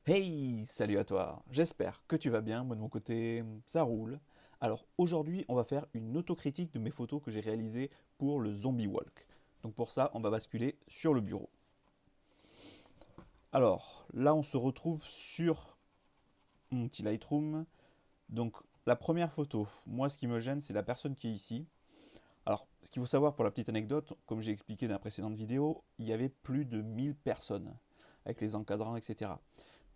Hey, salut à toi, j'espère que tu vas bien, moi de mon côté, ça roule. Alors aujourd'hui, on va faire une autocritique de mes photos que j'ai réalisées pour le Zombie Walk. Donc pour ça, on va basculer sur le bureau. Alors là, on se retrouve sur mon petit Lightroom. Donc la première photo, moi ce qui me gêne, c'est la personne qui est ici. Alors, ce qu'il faut savoir pour la petite anecdote, comme j'ai expliqué dans la précédente vidéo, il y avait plus de 1000 personnes, avec les encadrants, etc.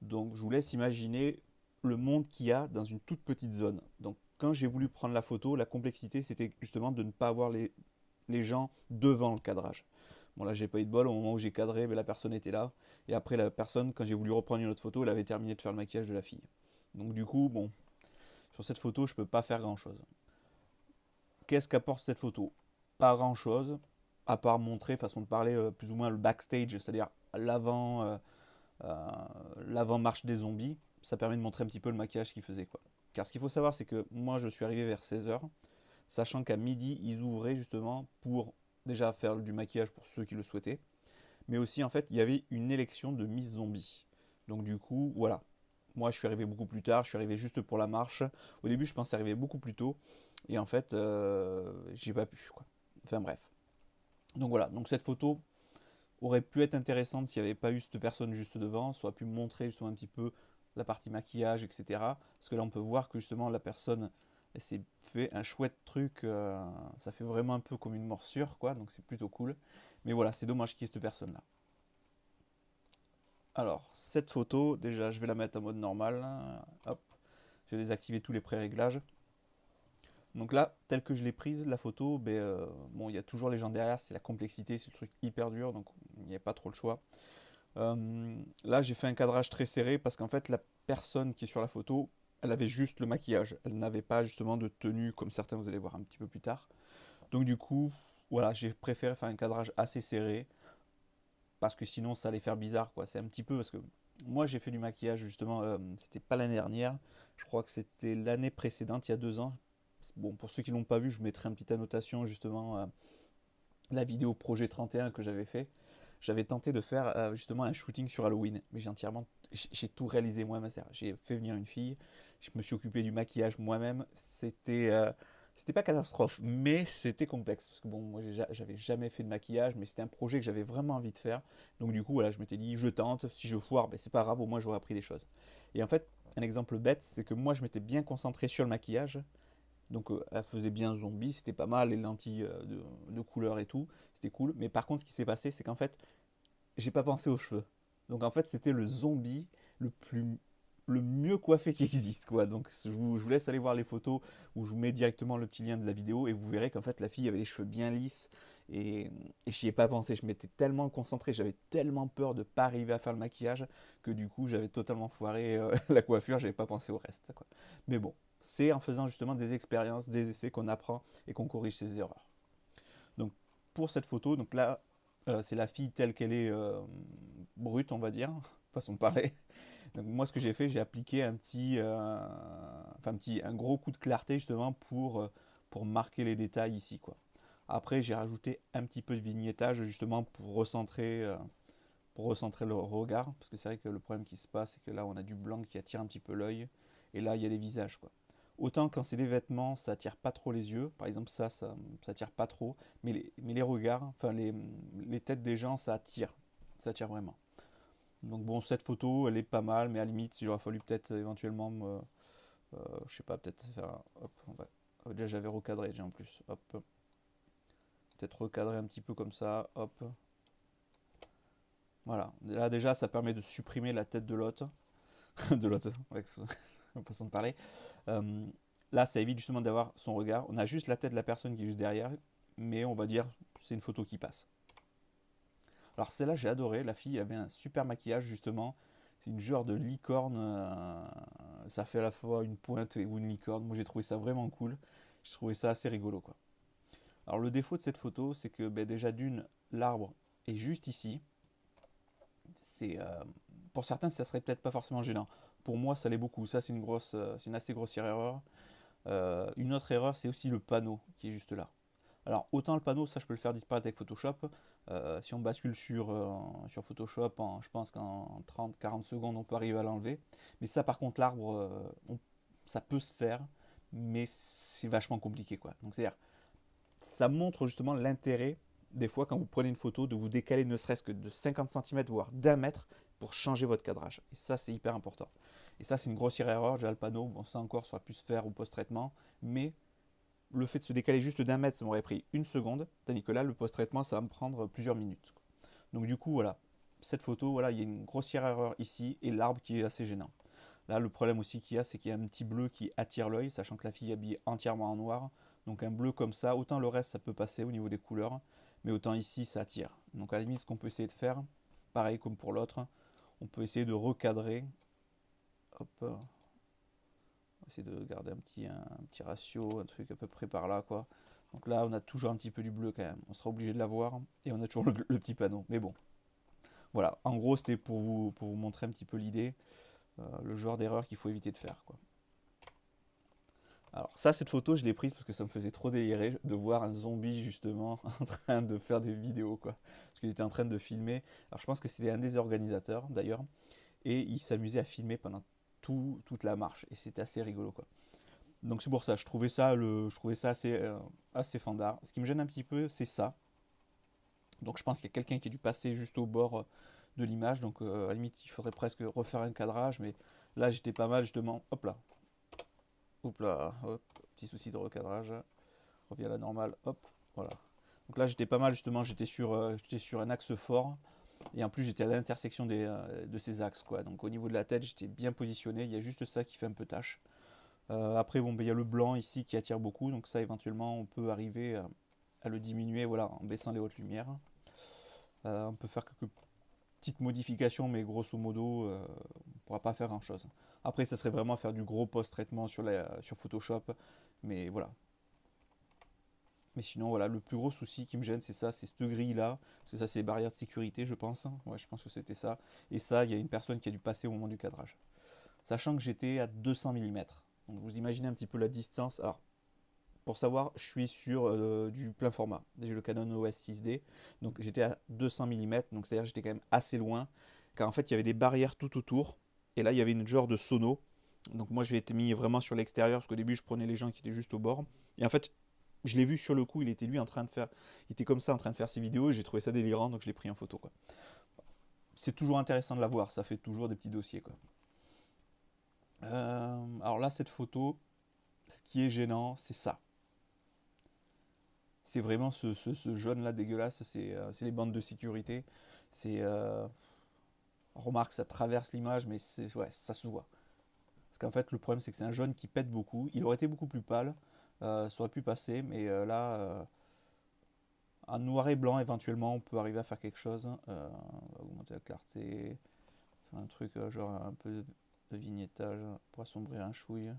Donc je vous laisse imaginer le monde qu'il y a dans une toute petite zone. Donc quand j'ai voulu prendre la photo, la complexité c'était justement de ne pas avoir les gens devant le cadrage. Bon là j'ai pas eu de bol, au moment où j'ai cadré, mais la personne était là. Et après la personne, quand j'ai voulu reprendre une autre photo, elle avait terminé de faire le maquillage de la fille. Donc du coup, bon, sur cette photo, je peux pas faire grand chose. Qu'est-ce qu'apporte cette photo? Pas grand chose, à part montrer, façon de parler, plus ou moins le backstage, c'est-à-dire l'avant, euh, l'avant-marche des zombies. Ça permet de montrer un petit peu le maquillage qu'ils faisaient, quoi. Car ce qu'il faut savoir, c'est que moi, je suis arrivé vers 16 h, sachant qu'à midi, ils ouvraient justement pour déjà faire du maquillage pour ceux qui le souhaitaient. Mais aussi, en fait, il y avait une élection de Miss Zombie. Donc du coup, voilà. Moi, je suis arrivé beaucoup plus tard, je suis arrivé juste pour la marche. Au début, je pensais arriver beaucoup plus tôt. Et en fait, j'ai pas pu, quoi. Enfin bref. Donc voilà, donc cette photo, aurait pu être intéressante s'il n'y avait pas eu cette personne juste devant, ça aurait pu montrer justement un petit peu la partie maquillage, etc. Parce que là, on peut voir que justement la personne s'est fait un chouette truc, ça fait vraiment un peu comme une morsure, quoi, donc c'est plutôt cool. Mais voilà, c'est dommage qu'il y ait cette personne-là. Alors, cette photo, déjà, je vais la mettre en mode normal. Hop, j'ai désactivé tous les pré-réglages. Donc là, telle que je l'ai prise, la photo, ben, bon, il y a toujours les gens derrière, c'est la complexité, c'est le truc hyper dur, donc il n'y a pas trop le choix. Là, j'ai fait un cadrage très serré parce qu'en fait, la personne qui est sur la photo, elle avait juste le maquillage. Elle n'avait pas justement de tenue comme certains, vous allez voir un petit peu plus tard. Donc du coup, voilà, j'ai préféré faire un cadrage assez serré parce que sinon, ça allait faire bizarre, quoi. C'est un petit peu parce que moi, j'ai fait du maquillage justement, c'était pas l'année dernière, je crois que c'était l'année précédente, il y a 2 ans. Bon, pour ceux qui l'ont pas vu, je vous mettrai une petite annotation justement, la vidéo projet 31 que j'avais fait. J'avais tenté de faire justement un shooting sur Halloween, mais j'ai tout réalisé moi-même. J'ai fait venir une fille, je me suis occupé du maquillage moi-même. C'était pas catastrophe, mais c'était complexe parce que bon, moi j'avais jamais fait de maquillage, mais c'était un projet que j'avais vraiment envie de faire. Donc du coup, voilà, je m'étais dit, je tente. Si je foire, ben, c'est pas grave, au moins j'aurais appris des choses. Et en fait, un exemple bête, c'est que moi je m'étais bien concentré sur le maquillage, donc elle faisait bien zombie, c'était pas mal, les lentilles de couleur et tout, c'était cool. Mais par contre, ce qui s'est passé, c'est qu'en fait, j'ai pas pensé aux cheveux. Donc en fait, c'était le zombie le plus le mieux coiffé qui existe, quoi. Donc je vous laisse aller voir les photos où je vous mets directement le petit lien de la vidéo et vous verrez qu'en fait la fille avait les cheveux bien lisses et j'y ai pas pensé. Je m'étais tellement concentré, j'avais tellement peur de pas arriver à faire le maquillage que du coup j'avais totalement foiré la coiffure, j'avais pas pensé au reste, quoi. Mais bon, c'est en faisant justement des expériences, des essais qu'on apprend et qu'on corrige ses erreurs. Donc pour cette photo, donc là c'est la fille telle qu'elle est, brute on va dire, façon de parler. Donc moi ce que j'ai fait, j'ai appliqué un gros coup de clarté justement pour marquer les détails ici, quoi. Après j'ai rajouté un petit peu de vignettage justement pour recentrer le regard, parce que c'est vrai que le problème qui se passe, c'est que là on a du blanc qui attire un petit peu l'œil, et là il y a les visages, quoi. Autant quand c'est des vêtements, ça attire pas trop les yeux, par exemple ça attire pas trop, mais les regards, enfin les têtes des gens, ça attire vraiment. Donc bon, cette photo, elle est pas mal, mais à la limite, il aurait fallu peut-être éventuellement, je sais pas, peut-être faire, hop, déjà j'avais recadré déjà en plus, hop, peut-être recadrer un petit peu comme ça, hop, voilà. Là déjà, ça permet de supprimer la tête de l'autre, de l'autre, avec façon de parler. Euh, Là, ça évite justement d'avoir son regard. On a juste la tête de la personne qui est juste derrière, mais on va dire c'est une photo qui passe. Alors celle-là, j'ai adoré. La fille avait un super maquillage justement. C'est une genre de licorne. Ça fait à la fois une pointe ou une licorne. Moi, j'ai trouvé ça vraiment cool. J'ai trouvé ça assez rigolo, quoi. Alors le défaut de cette photo, c'est que ben, déjà d'une, l'arbre est juste ici. C'est pour certains, ça serait peut-être pas forcément gênant. Pour moi, ça l'est beaucoup. Ça, c'est une assez grossière erreur. Une autre erreur, c'est aussi le panneau qui est juste là. Alors, autant le panneau, ça je peux le faire disparaître avec Photoshop. Si on bascule sur Photoshop, je pense qu'en 30-40 secondes, on peut arriver à l'enlever. Mais ça, par contre, l'arbre, ça peut se faire, mais c'est vachement compliqué, quoi. Donc, c'est-à-dire, ça montre justement l'intérêt, des fois, quand vous prenez une photo, de vous décaler ne serait-ce que de 50 cm, voire d'1 mètre, pour changer votre cadrage. Et ça, c'est hyper important. Et ça, c'est une grossière erreur. Déjà, le panneau, bon, ça encore, ça aurait pu se faire au post-traitement, mais le fait de se décaler juste d'1 mètre, ça m'aurait pris une seconde, tandis que là, le post-traitement, ça va me prendre plusieurs minutes. Donc du coup, voilà, cette photo, voilà, il y a une grossière erreur ici, et l'arbre qui est assez gênant. Là, le problème aussi qu'il y a, c'est qu'il y a un petit bleu qui attire l'œil, sachant que la fille est habillée entièrement en noir. Donc un bleu comme ça, autant le reste, ça peut passer au niveau des couleurs, mais autant ici, ça attire. Donc à la limite, ce qu'on peut essayer de faire, pareil comme pour l'autre, on peut essayer de recadrer. Hop, on va essayer de garder un petit ratio, un truc à peu près par là, quoi. Donc là, on a toujours un petit peu du bleu quand même. On sera obligé de l'avoir, et on a toujours le petit panneau. Mais bon, voilà. En gros, c'était pour vous montrer un petit peu l'idée, le genre d'erreur qu'il faut éviter de faire, quoi. Alors ça, cette photo, je l'ai prise parce que ça me faisait trop délirer de voir un zombie justement en train de faire des vidéos, quoi. Parce qu'il était en train de filmer. Alors je pense que c'était un des organisateurs d'ailleurs, et il s'amusait à filmer pendant toute la marche, et c'était assez rigolo, quoi. Donc c'est pour ça, je trouvais ça assez fandard. Ce qui me gêne un petit peu, c'est ça. Donc je pense qu'il y a quelqu'un qui a dû passer juste au bord de l'image, donc à la limite il faudrait presque refaire un cadrage, mais là j'étais pas mal justement, hop là, hop, petit souci de recadrage, revient à la normale, hop, voilà. Donc là j'étais pas mal justement, j'étais sur un axe fort, et en plus j'étais à l'intersection de ces axes, quoi. Donc au niveau de la tête j'étais bien positionné, il y a juste ça qui fait un peu tâche. Après bon, ben, il y a le blanc ici qui attire beaucoup, donc ça éventuellement on peut arriver à le diminuer, voilà, en baissant les hautes lumières. On peut faire quelques petites modifications, mais grosso modo, on ne pourra pas faire grand chose. Après, ça serait vraiment faire du gros post-traitement sur Photoshop, mais voilà. Mais sinon, voilà, le plus gros souci qui me gêne, c'est ça, c'est cette grille-là, parce que ça, c'est les barrières de sécurité, je pense. Ouais, je pense que c'était ça. Et ça, il y a une personne qui a dû passer au moment du cadrage. Sachant que j'étais à 200 mm. Donc vous imaginez un petit peu la distance. Alors, pour savoir, je suis sur du plein format. J'ai le Canon EOS 6D, donc j'étais à 200 mm, donc c'est-à-dire que j'étais quand même assez loin, car en fait il y avait des barrières tout autour, et là il y avait une genre de sono. Donc moi je vais être mis vraiment sur l'extérieur, parce qu'au début je prenais les gens qui étaient juste au bord, et en fait je l'ai vu sur le coup, il était lui en train de faire, il était comme ça en train de faire ses vidéos, et j'ai trouvé ça délirant, donc je l'ai pris en photo, quoi. C'est toujours intéressant de la voir, ça fait toujours des petits dossiers, quoi. Alors là cette photo, ce qui est gênant, c'est ça. C'est vraiment ce jaune-là dégueulasse, c'est les bandes de sécurité. C'est. On remarque, ça traverse l'image, mais ouais, ça se voit. Parce qu'en fait, le problème, c'est que c'est un jaune qui pète beaucoup. Il aurait été beaucoup plus pâle, ça aurait pu passer, mais là, en noir et blanc, éventuellement, on peut arriver à faire quelque chose. On va augmenter la clarté, faire un truc genre un peu de vignettage pour assombrir un chouille.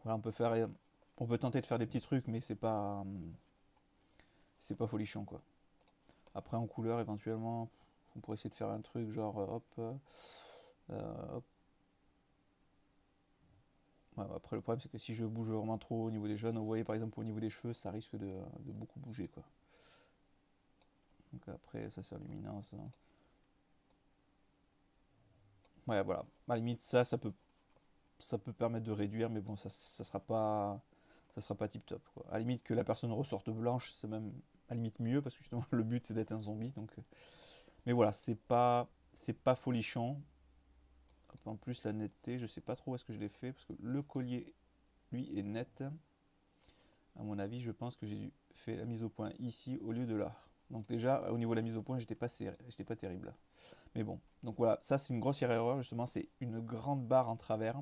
Voilà, on peut tenter de faire des petits trucs, mais c'est pas folichon, quoi. Après, en couleur, éventuellement, on pourrait essayer de faire un truc genre hop. Ouais, après, le problème, c'est que si je bouge vraiment trop au niveau des jeunes, vous voyez par exemple au niveau des cheveux, ça risque de beaucoup bouger, quoi. Donc après, ça c'est en luminance, hein. Ouais, voilà. À la limite, ça peut permettre de réduire, mais bon, ça sera pas tip top, quoi. À la limite que la personne ressorte blanche, c'est même à la limite mieux parce que justement le but c'est d'être un zombie, donc. Mais voilà, c'est pas folichon. En plus, la netteté, je sais pas trop où est-ce que je l'ai fait, parce que le collier, lui, est net. À mon avis, je pense que j'ai fait la mise au point ici au lieu de là. Donc déjà, au niveau de la mise au point, j'étais pas terrible. Mais bon, donc voilà, ça c'est une grossière erreur, justement, c'est une grande barre en travers.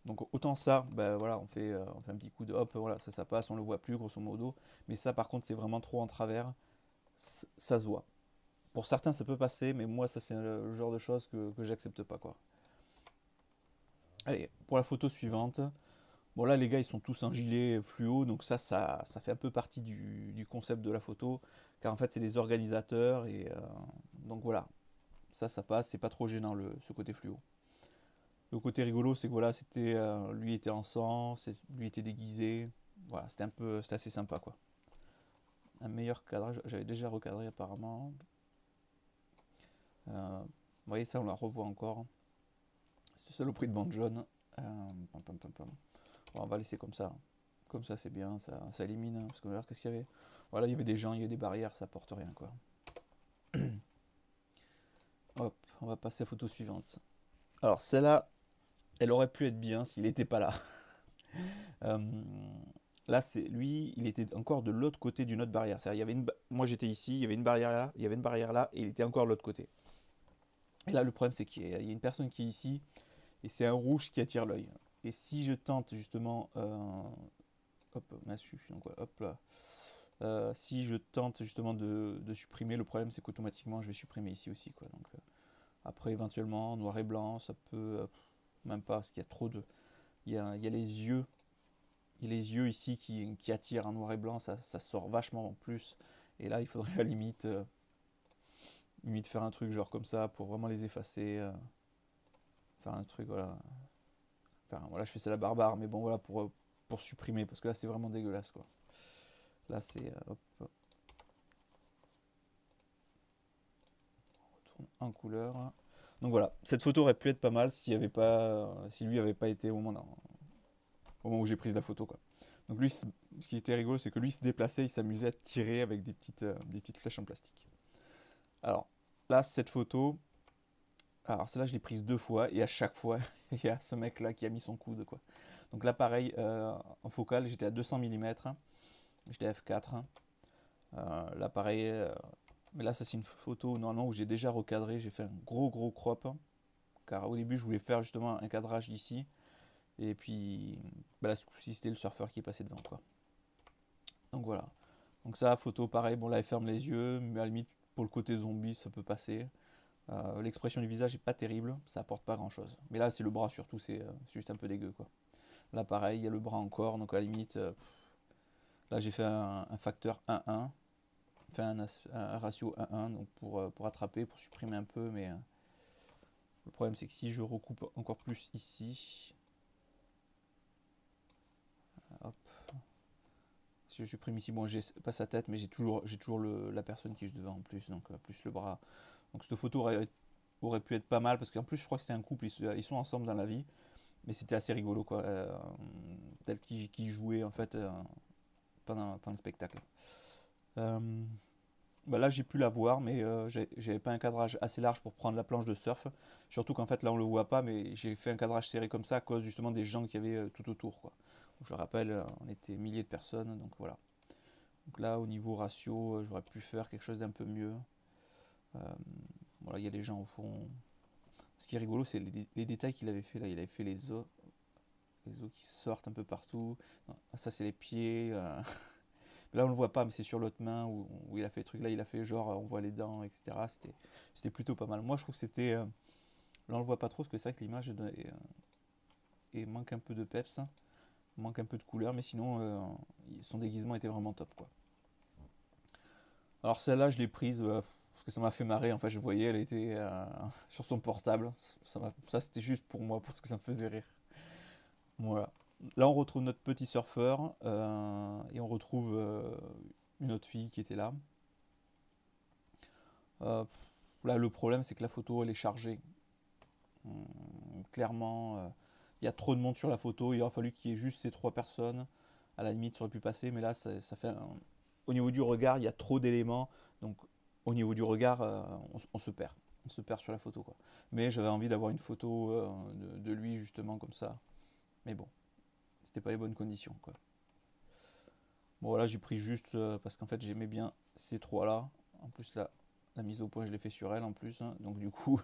Donc autant ça, ben voilà, on fait un petit coup de hop, voilà, ça passe, on le voit plus grosso modo. Mais ça par contre, c'est vraiment trop en travers, ça se voit. Pour certains, ça peut passer, mais moi, ça c'est le genre de choses que j'accepte pas, quoi. Allez, pour la photo suivante. Bon là les gars ils sont tous en gilet fluo, donc ça fait un peu partie du concept de la photo, car en fait c'est des organisateurs, et donc voilà, ça passe, c'est pas trop gênant ce côté fluo. Le côté rigolo c'est que voilà, lui était en sang, lui était déguisé, voilà, c'était assez sympa, quoi. un meilleur cadrage. J'avais déjà recadré apparemment. Vous voyez ça, on la revoit encore. C'est saloperie de bande jaune. Bon, on va laisser comme ça. Comme ça, c'est bien, ça élimine. Parce qu'on va voir qu'est-ce qu'il y avait. Voilà, il y avait des gens, il y avait des barrières, ça apporte rien, quoi. Hop, on va passer à la photo suivante. Alors, celle-là, elle aurait pu être bien s'il n'était pas là. Euh, Là, c'est lui, il était encore de l'autre côté d'une autre barrière. Il y avait moi, j'étais ici, il y avait une barrière là, il y avait une barrière là, et il était encore de l'autre côté. Et là, le problème, c'est qu'il y a une personne qui est ici, et c'est un rouge qui attire l'œil. Et si je tente justement, hop, donc hop là. Si je tente justement de supprimer, le problème c'est qu'automatiquement je vais supprimer ici aussi, quoi. Donc après éventuellement noir et blanc, ça peut même pas, parce qu'il y a trop de, il y a les yeux, il y a les yeux ici qui attirent un noir et blanc, ça sort vachement en plus. Et là il faudrait à la limite, limite faire un truc genre comme ça pour vraiment les effacer, faire un truc voilà. Enfin voilà, je fais ça la barbare, mais bon voilà pour supprimer, parce que là c'est vraiment dégueulasse, quoi. Là c'est hop, en couleur. Donc voilà, cette photo aurait pu être pas mal s'il y avait pas, si lui avait pas été au moment où j'ai pris la photo, quoi. Donc lui, ce qui était rigolo, c'est que lui se déplaçait, il s'amusait à tirer avec des petites flèches en plastique. Alors là, cette photo, alors celle-là je l'ai prise 2 fois et à chaque fois il y a ce mec là qui a mis son coude, quoi. Donc là pareil, en focale j'étais à 200 mm, j'étais à f4. Là pareil, mais là ça c'est une photo normalement où j'ai déjà recadré, j'ai fait un gros crop, car au début je voulais faire justement un cadrage d'ici, et puis bah là si c'était le surfeur qui est passé devant, quoi. Donc voilà, donc ça photo pareil, bon là elle ferme les yeux, mais à la limite pour le côté zombie ça peut passer. L'expression du visage est pas terrible, ça apporte pas grand chose, mais là c'est le bras surtout, c'est juste un peu dégueu, quoi. Là pareil, il y a le bras encore, donc à la limite là j'ai fait un facteur 1-1, fait un ratio 1-1 donc pour attraper, pour supprimer un peu, mais le problème c'est que si je recoupe encore plus ici, hop, si je supprime ici, bon j'ai pas sa tête, mais j'ai toujours la personne qui est juste devant en plus, donc plus le bras. Donc cette photo aurait pu être pas mal, parce qu'en plus je crois que c'est un couple, ils sont ensemble dans la vie, mais c'était assez rigolo, quoi, tel qu'ils jouaient en fait pendant le spectacle. Bah là j'ai pu la voir, mais j'avais pas un cadrage assez large pour prendre la planche de surf. Surtout qu'en fait là on le voit pas, mais j'ai fait un cadrage serré comme ça à cause justement des gens qu'il y avait tout autour, quoi. Donc, je rappelle, on était milliers de personnes, donc voilà. Donc là au niveau ratio, j'aurais pu faire quelque chose d'un peu mieux. Voilà, il y a les gens au fond. Ce qui est rigolo, c'est les détails qu'il avait fait là. Il avait fait les os qui sortent un peu partout. Non, ça c'est les pieds. Là on le voit pas, mais c'est sur l'autre main où il a fait le truc. Là il a fait genre on voit les dents, etc. C'était plutôt pas mal. Moi je trouve que c'était. Là on le voit pas trop parce que c'est vrai que l'image manque un peu de peps, hein, manque un peu de couleur, mais sinon son déguisement était vraiment top, quoi. Alors celle-là je l'ai prise parce que ça m'a fait marrer. Enfin je voyais, elle était sur son portable. Ça c'était juste pour moi parce que ça me faisait rire. Voilà. Là on retrouve notre petit surfeur et on retrouve une autre fille qui était là. Euh, Là, le problème, c'est que la photo, elle est chargée. Clairement, il y a trop de monde sur la photo. Il aurait fallu qu'il y ait juste ces 3 personnes. À la limite, ça aurait pu passer, mais là, ça fait au niveau du regard, il y a trop d'éléments. Donc, au niveau du regard, on se perd. On se perd sur la photo, quoi. Mais j'avais envie d'avoir une photo de lui, justement, comme ça. Mais bon, c'était pas les bonnes conditions, quoi. Bon, voilà, j'ai pris juste parce qu'en fait, j'aimais bien ces 3-là. En plus, là, la mise au point, je l'ai fait sur elle, en plus, hein. Donc, du coup,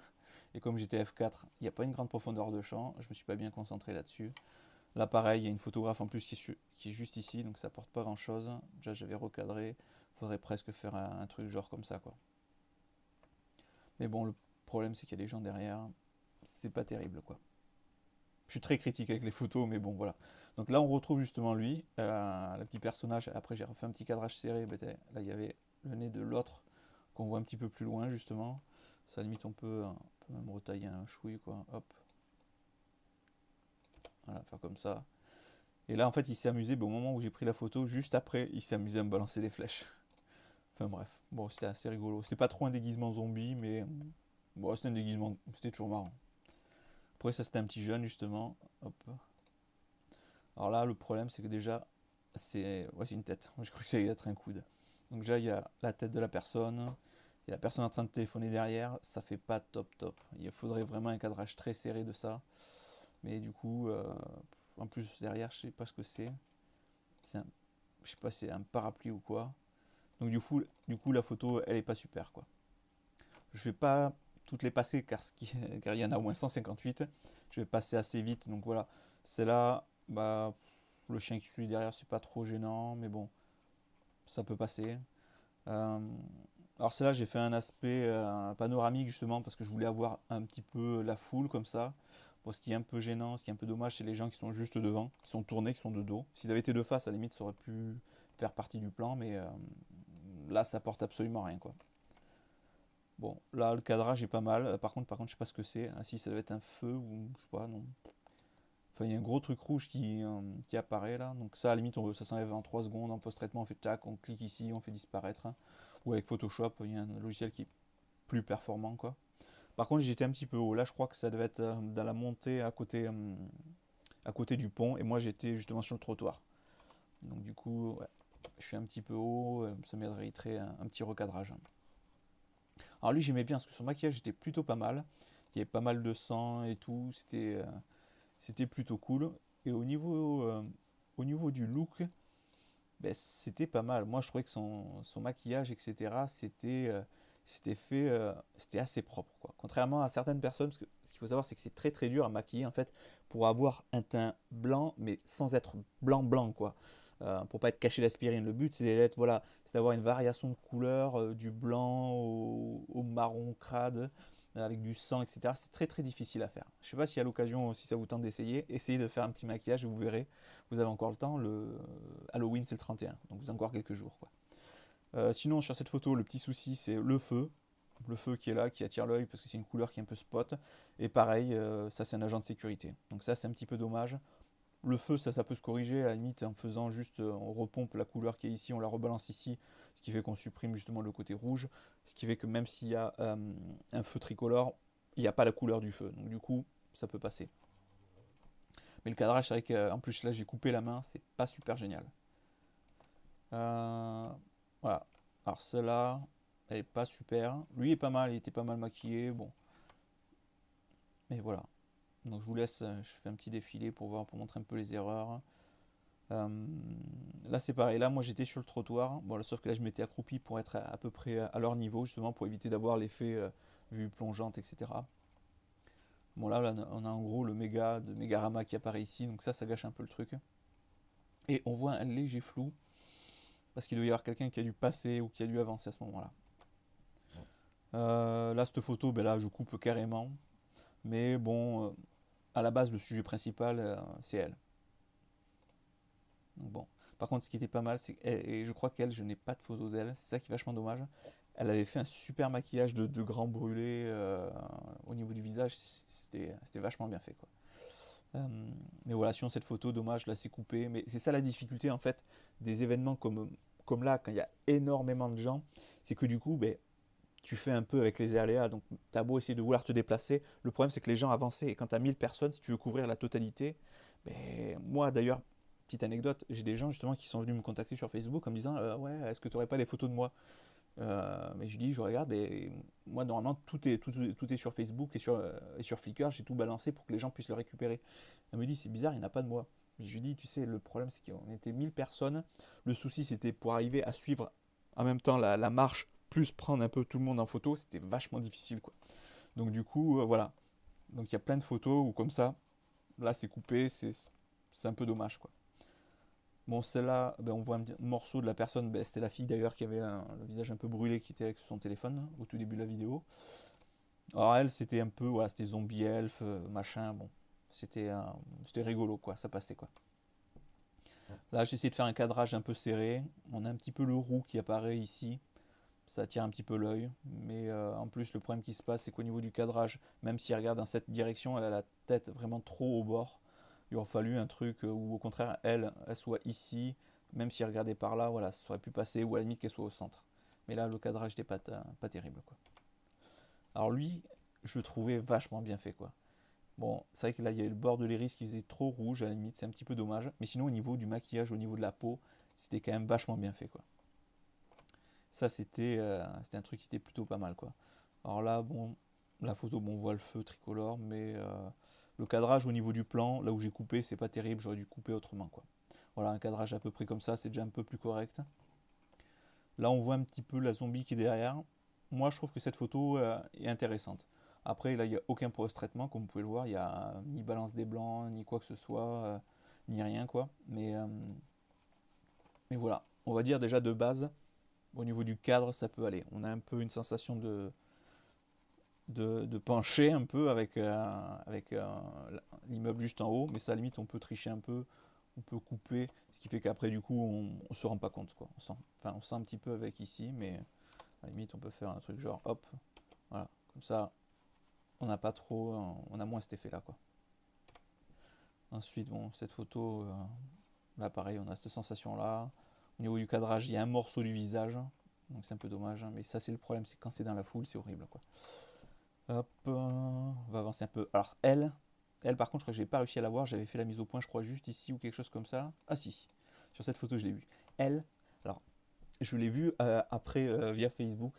et comme j'étais F4, il n'y a pas une grande profondeur de champ. Je me suis pas bien concentré là-dessus. Là, pareil, il y a une photographe en plus qui est juste ici, donc ça apporte pas grand-chose. Déjà, j'avais recadré. Faudrait presque faire un truc genre comme ça, quoi. Mais bon, le problème, c'est qu'il y a des gens derrière. C'est pas terrible, quoi. Je suis très critique avec les photos, mais bon, voilà. Donc là, on retrouve justement lui, le petit personnage. Après, j'ai refait un petit cadrage serré. Là, il y avait le nez de l'autre qu'on voit un petit peu plus loin, justement. Ça, limite, on peut même retailler un chouï, quoi. Hop. Voilà, faire comme ça. Et là, en fait, il s'est amusé, au moment où j'ai pris la photo, juste après, il s'est amusé à me balancer des flèches. Enfin bref, bon, c'était assez rigolo. C'était pas trop un déguisement zombie, mais bon, c'était un déguisement, c'était toujours marrant. Après, ça, c'était un petit jeune, justement. Hop. Alors là, le problème, c'est que déjà, c'est une tête. Je crois que ça allait être un coude. Donc déjà, il y a la tête de la personne, il y a la personne en train de téléphoner derrière, ça fait pas top top. Il faudrait vraiment un cadrage très serré de ça. Mais du coup, en plus derrière, je sais pas ce que c'est. Je sais pas, c'est un parapluie ou quoi. Donc du coup, la photo, elle est pas super quoi. Je vais pas toutes les passer car il y en a au moins 158. Je vais passer assez vite. Donc voilà, c'est là, bah, le chien qui suit derrière, c'est pas trop gênant, mais bon, ça peut passer. Euh, alors c'est là, j'ai fait un aspect panoramique justement parce que je voulais avoir un petit peu la foule comme ça. Bon, ce qui est un peu gênant, ce qui est un peu dommage, c'est les gens qui sont juste devant, qui sont tournés, qui sont de dos. S'ils avaient été de face, à la limite, ça aurait pu faire partie du plan, mais là, ça apporte absolument rien, quoi. Bon, là, le cadrage est pas mal. Par contre, je sais pas ce que c'est. Ah si, ça doit être un feu ou je sais pas, non. Enfin, il y a un gros truc rouge qui apparaît là. Donc ça, à la limite, ça s'enlève en 3 secondes. En post-traitement, on fait tac, on clique ici, on fait disparaître. Ou avec Photoshop, il y a un logiciel qui est plus performant, quoi. Par contre, j'étais un petit peu haut. Là, je crois que ça devait être dans la montée à côté du pont. Et moi, j'étais justement sur le trottoir. Donc du coup, ouais, je suis un petit peu haut. Ça mériterait un petit recadrage. Alors lui, j'aimais bien parce que son maquillage était plutôt pas mal. Il y avait pas mal de sang et tout. C'était plutôt cool. Et au niveau du look, ben, c'était pas mal. Moi, je trouvais que son maquillage, etc., c'était assez propre, quoi. Contrairement à certaines personnes, parce que ce qu'il faut savoir, c'est que c'est très très dur à maquiller, en fait, pour avoir un teint blanc, mais sans être blanc blanc, quoi. Pour pas être caché l'aspirine. Le but, voilà, c'est d'avoir une variation de couleur, du blanc au marron crade, avec du sang, etc. C'est très très difficile à faire. Je sais pas si à l'occasion, si ça vous tente d'essayer, essayez de faire un petit maquillage, vous verrez. Vous avez encore le temps. Halloween, c'est le 31, donc vous avez encore quelques jours, quoi. Sinon, sur cette photo, le petit souci, c'est le feu. Le feu qui est là, qui attire l'œil parce que c'est une couleur qui est un peu spot. Et pareil, ça c'est un agent de sécurité. Donc ça c'est un petit peu dommage. Le feu, ça peut se corriger à la limite en faisant juste, on repompe la couleur qui est ici, on la rebalance ici, ce qui fait qu'on supprime justement le côté rouge, ce qui fait que même s'il y a un feu tricolore, il n'y a pas la couleur du feu. Donc du coup, ça peut passer. Mais le cadrage, c'est vrai qu'en plus là j'ai coupé la main, c'est pas super génial. Euh, voilà. Alors celle-là, elle est pas super. Lui est pas mal, il était pas mal maquillé, bon. Mais voilà. Donc je vous laisse, je fais un petit défilé pour voir, pour montrer un peu les erreurs. Euh, Là c'est pareil, là moi j'étais sur le trottoir, bon, là, sauf que là je m'étais accroupi pour être à peu près à leur niveau justement pour éviter d'avoir l'effet vue plongeante, etc. Bon là on a en gros le de Mégarama qui apparaît ici, donc ça gâche un peu le truc. Et on voit un léger flou, parce qu'il doit y avoir quelqu'un qui a dû passer ou qui a dû avancer à ce moment-là. Là cette photo, ben là je coupe carrément, mais bon, à la base le sujet principal c'est elle. Donc bon. Par contre, ce qui était pas mal, c'est et je crois qu'elle, je n'ai pas de photo d'elle, c'est ça qui est vachement dommage. Elle avait fait un super maquillage de grand brûlé au niveau du visage, c'était vachement bien fait, quoi. Euh, mais voilà, sinon cette photo, dommage, là c'est coupé. Mais c'est ça la difficulté en fait des événements comme là, quand il y a énormément de gens, c'est que du coup, ben, tu fais un peu avec les aléas. Donc tu as beau essayer de vouloir te déplacer, le problème c'est que les gens avançaient. Et quand tu as 1000 personnes, si tu veux couvrir la totalité, ben, moi d'ailleurs, petite anecdote, j'ai des gens justement qui sont venus me contacter sur Facebook en me disant ouais, est-ce que tu n'aurais pas des photos de moi. Mais je dis, je regarde, et moi normalement tout est sur Facebook et sur Flickr, j'ai tout balancé pour que les gens puissent le récupérer. Elle me dit, c'est bizarre, il n'y en a pas de moi. Je lui dis, tu sais, le problème c'est qu'on était 1000 personnes. Le souci c'était pour arriver à suivre en même temps la marche, plus prendre un peu tout le monde en photo, c'était vachement difficile, quoi. Donc du coup, voilà. Donc il y a plein de photos où comme ça, là c'est coupé, c'est un peu dommage, quoi. Bon, celle-là, ben, on voit un morceau de la personne, ben, c'était la fille d'ailleurs qui avait le visage un peu brûlé qui était avec son téléphone au tout début de la vidéo. Alors elle, c'était un peu, voilà, c'était zombie elf, machin, bon, c'était rigolo, quoi, ça passait, quoi. Là, j'ai essayé de faire un cadrage un peu serré, on a un petit peu le roux qui apparaît ici, ça attire un petit peu l'œil, mais en plus, le problème qui se passe, c'est qu'au niveau du cadrage, même si elle regarde dans cette direction, elle a la tête vraiment trop au bord. Il aurait fallu un truc où au contraire elle soit ici, même si elle regardait par là, voilà, ça aurait pu passer, ou à la limite qu'elle soit au centre. Mais là, le cadrage n'était pas terrible, quoi. Alors lui, je le trouvais vachement bien fait, quoi. Bon, c'est vrai que là, il y avait le bord de l'iris qui faisait trop rouge, à la limite, c'est un petit peu dommage. Mais sinon, au niveau du maquillage, au niveau de la peau, c'était quand même vachement bien fait, quoi. Ça, c'était un truc qui était plutôt pas mal, quoi. Alors là, bon, la photo, bon, on voit le feu tricolore, mais le cadrage au niveau du plan, là où j'ai coupé, c'est pas terrible, j'aurais dû couper autrement, quoi. Voilà, un cadrage à peu près comme ça, c'est déjà un peu plus correct. Là, on voit un petit peu la zombie qui est derrière. Moi, je trouve que cette photo est intéressante. Après, là, il n'y a aucun post-traitement, comme vous pouvez le voir. Il n'y a ni balance des blancs, ni quoi que ce soit, ni rien, quoi. Mais voilà, on va dire déjà de base, au niveau du cadre, ça peut aller. On a un peu une sensation de pencher un peu avec l'immeuble juste en haut, mais ça, à la limite, on peut tricher un peu, on peut couper, ce qui fait qu'après, du coup, on se rend pas compte, quoi. On sent un petit peu avec ici, mais à la limite, on peut faire un truc genre, hop, voilà, comme ça, on n'a pas trop, on a moins cet effet-là, quoi. Ensuite, bon, cette photo, là, pareil, on a cette sensation-là. Au niveau du cadrage, il y a un morceau du visage, donc c'est un peu dommage, hein, mais ça, c'est le problème, c'est quand c'est dans la foule, c'est horrible, quoi. Hop, on va avancer un peu. Alors, elle par contre, je crois que j'ai pas réussi à la voir. J'avais fait la mise au point, je crois, juste ici ou quelque chose comme ça. Ah si, sur cette photo, je l'ai vue. Elle, alors, je l'ai vue après via Facebook.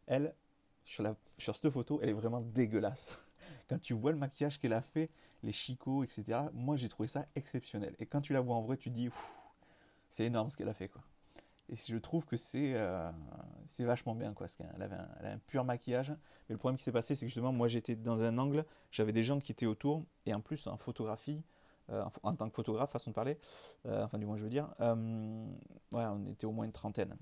Elle, sur cette photo, elle est vraiment dégueulasse. Quand tu vois le maquillage qu'elle a fait, les chicots, etc., moi, j'ai trouvé ça exceptionnel. Et quand tu la vois en vrai, tu te dis, c'est énorme ce qu'elle a fait, quoi. Et je trouve que c'est vachement bien, quoi. Parce qu'elle elle a un pur maquillage. Mais le problème qui s'est passé, c'est que justement, moi j'étais dans un angle, j'avais des gens qui étaient autour, et en plus en photographie, en tant que photographe, façon de parler, enfin du moins je veux dire, ouais, on était au moins une trentaine.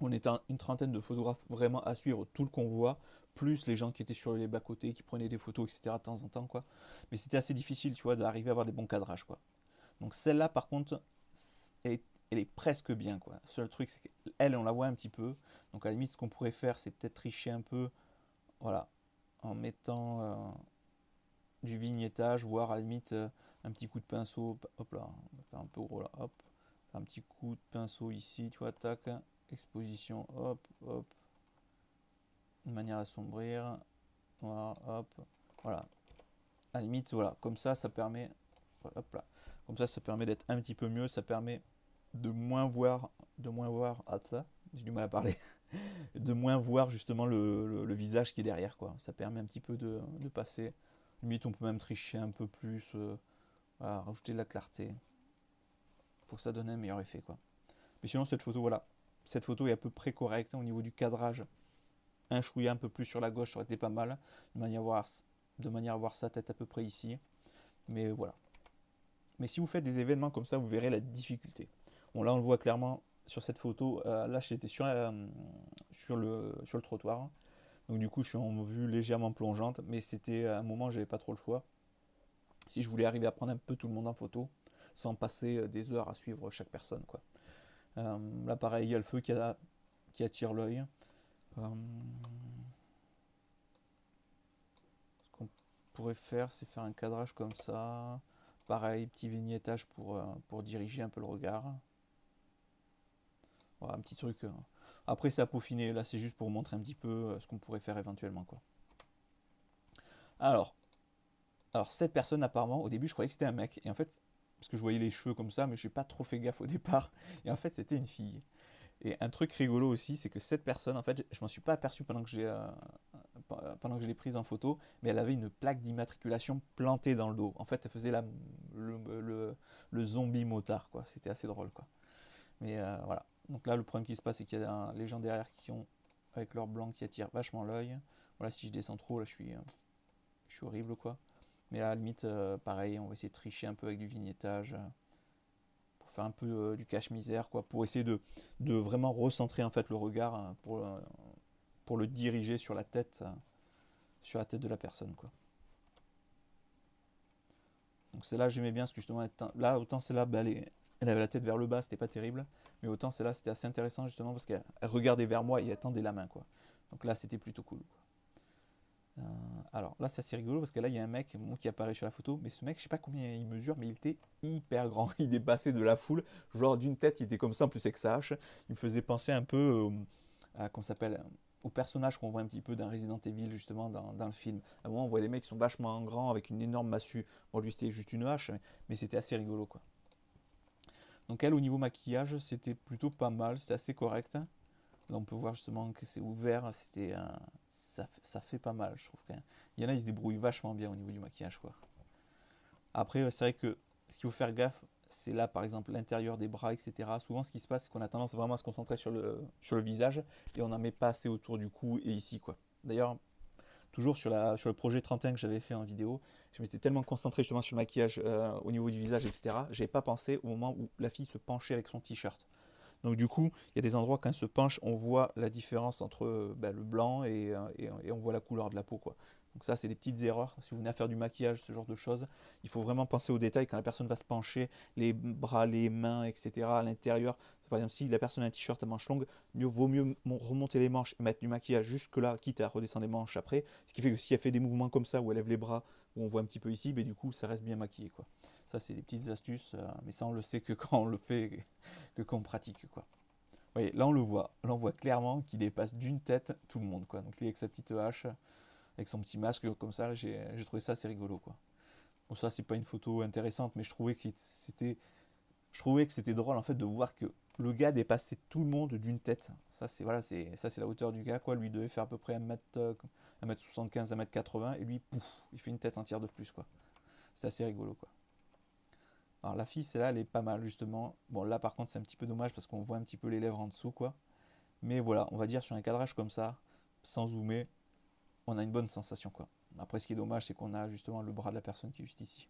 On était une trentaine de photographes vraiment à suivre tout le convoi, plus les gens qui étaient sur les bas-côtés, qui prenaient des photos, etc. de temps en temps, quoi. Mais c'était assez difficile, tu vois, d'arriver à avoir des bons cadrages, quoi. Donc celle-là, par contre, elle est presque bien, quoi. Le seul truc, c'est qu'elle, on la voit un petit peu. Donc à la limite, ce qu'on pourrait faire, c'est peut-être tricher un peu, voilà, en mettant du vignettage, voire à la limite un petit coup de pinceau. Hop là, on va faire un peu gros là, hop. Un petit coup de pinceau ici, tu vois, tac. Exposition, hop, hop. De manière à assombrir. Voilà, hop. Voilà. À la limite, voilà, comme ça permet. Hop là. Comme ça permet d'être un petit peu mieux. Ça permet de moins voir, hop là, j'ai du mal à parler, de moins voir justement le visage qui est derrière, quoi. Ça permet un petit peu de passer. Limite, on peut même tricher un peu plus, voilà, rajouter de la clarté pour que ça donne un meilleur effet, quoi. Mais sinon, cette photo, voilà, cette photo est à peu près correcte, hein, au niveau du cadrage. Un chouïa un peu plus sur la gauche, ça aurait été pas mal, de manière à voir sa tête à peu près ici. Mais voilà. Mais si vous faites des événements comme ça, vous verrez la difficulté. Bon, là, on le voit clairement sur cette photo. Là, j'étais sur le trottoir. Donc, du coup, je suis en vue légèrement plongeante. Mais c'était à un moment, j'avais pas trop le choix. Si je voulais arriver à prendre un peu tout le monde en photo, sans passer des heures à suivre chaque personne, quoi. Là, pareil, il y a le feu qui attire l'œil. Ce qu'on pourrait faire, c'est faire un cadrage comme ça. Pareil, petit vignettage pour diriger un peu le regard. Voilà, un petit truc. Après, c'est à peaufiner. Là, c'est juste pour montrer un petit peu ce qu'on pourrait faire éventuellement, quoi. Alors, cette personne, apparemment, au début, je croyais que c'était un mec. Et en fait, parce que je voyais les cheveux comme ça, mais j'ai pas trop fait gaffe au départ. Et en fait, c'était une fille. Et un truc rigolo aussi, c'est que cette personne, en fait, je m'en suis pas aperçu pendant que je l'ai prise en photo, mais elle avait une plaque d'immatriculation plantée dans le dos. En fait, elle faisait le zombie motard, quoi. C'était assez drôle, quoi. Mais voilà. Donc là, le problème qui se passe, c'est qu'il y a les gens derrière qui ont, avec leur blanc, qui attirent vachement l'œil. Voilà, si je descends trop, là, je suis horrible, quoi. Mais là, à la limite, pareil, on va essayer de tricher un peu avec du vignettage, pour faire un peu du cache-misère, quoi, pour essayer de vraiment recentrer, en fait, le regard, pour le diriger sur la tête de la personne, quoi. Donc celle-là, j'aimais bien, parce que justement, là, autant celle-là, bah, elle avait la tête vers le bas, c'était pas terrible. Mais autant celle-là, c'était assez intéressant, justement, parce qu'elle regardait vers moi et elle tendait la main, quoi. Donc là, c'était plutôt cool, quoi. Alors là, c'est assez rigolo, parce que là, il y a un mec qui apparaît sur la photo. Mais ce mec, je sais pas combien il mesure, mais il était hyper grand. Il dépassait de la foule. Genre d'une tête, il était comme ça, en plus avec sa hache. Il me faisait penser un peu comment ça s'appelle, au personnage qu'on voit un petit peu d'un Resident Evil justement dans le film. À un moment on voit des mecs qui sont vachement grands avec une énorme massue. Bon lui c'était juste une hache, mais c'était assez rigolo quoi. Donc elle au niveau maquillage c'était plutôt pas mal, c'était assez correct. Là on peut voir justement que c'est ouvert, ça fait pas mal je trouve quand même. Il y en a ils se débrouillent vachement bien au niveau du maquillage quoi. Après c'est vrai que ce qu'il faut faire gaffe, c'est là par exemple l'intérieur des bras, etc. Souvent ce qui se passe, c'est qu'on a tendance vraiment à se concentrer sur le visage et on n'en met pas assez autour du cou et ici quoi. D'ailleurs, toujours sur le projet 31 que j'avais fait en vidéo, je m'étais tellement concentré justement sur le maquillage au niveau du visage, etc. J'avais pas pensé au moment où la fille se penchait avec son t-shirt. Donc du coup, il y a des endroits quand elle se penche, on voit la différence entre le blanc et on voit la couleur de la peau quoi. Donc ça, c'est des petites erreurs. Si vous venez à faire du maquillage, ce genre de choses, il faut vraiment penser aux détails quand la personne va se pencher, les bras, les mains, etc. à l'intérieur. Par exemple, si la personne a un t-shirt à manches longues, vaut mieux remonter les manches et mettre du maquillage jusque là, quitte à redescendre les manches après. Ce qui fait que si elle fait des mouvements comme ça, où elle lève les bras, où on voit un petit peu ici, mais du coup, ça reste bien maquillé quoi. Ça, c'est des petites astuces, mais ça, on le sait que quand on le fait, que quand on pratique quoi. Oui, là on le voit. Là on voit clairement qu'il dépasse d'une tête tout le monde quoi. Donc il est avec sa petite hache, avec son petit masque comme ça, j'ai trouvé ça assez rigolo quoi. Bon ça c'est pas une photo intéressante, mais je trouvais que c'était drôle en fait de voir que le gars dépassait tout le monde d'une tête. Ça c'est voilà, c'est la hauteur du gars quoi. Lui devait faire à peu près 1m75, 1m80 et lui pouf, il fait une tête entière de plus quoi. C'est assez rigolo quoi. Alors la fille, celle-là, elle est pas mal justement. Bon là par contre c'est un petit peu dommage parce qu'on voit un petit peu les lèvres en dessous quoi. Mais voilà, on va dire sur un cadrage comme ça, sans zoomer, on a une bonne sensation quoi. Après ce qui est dommage c'est qu'on a justement le bras de la personne qui est juste ici.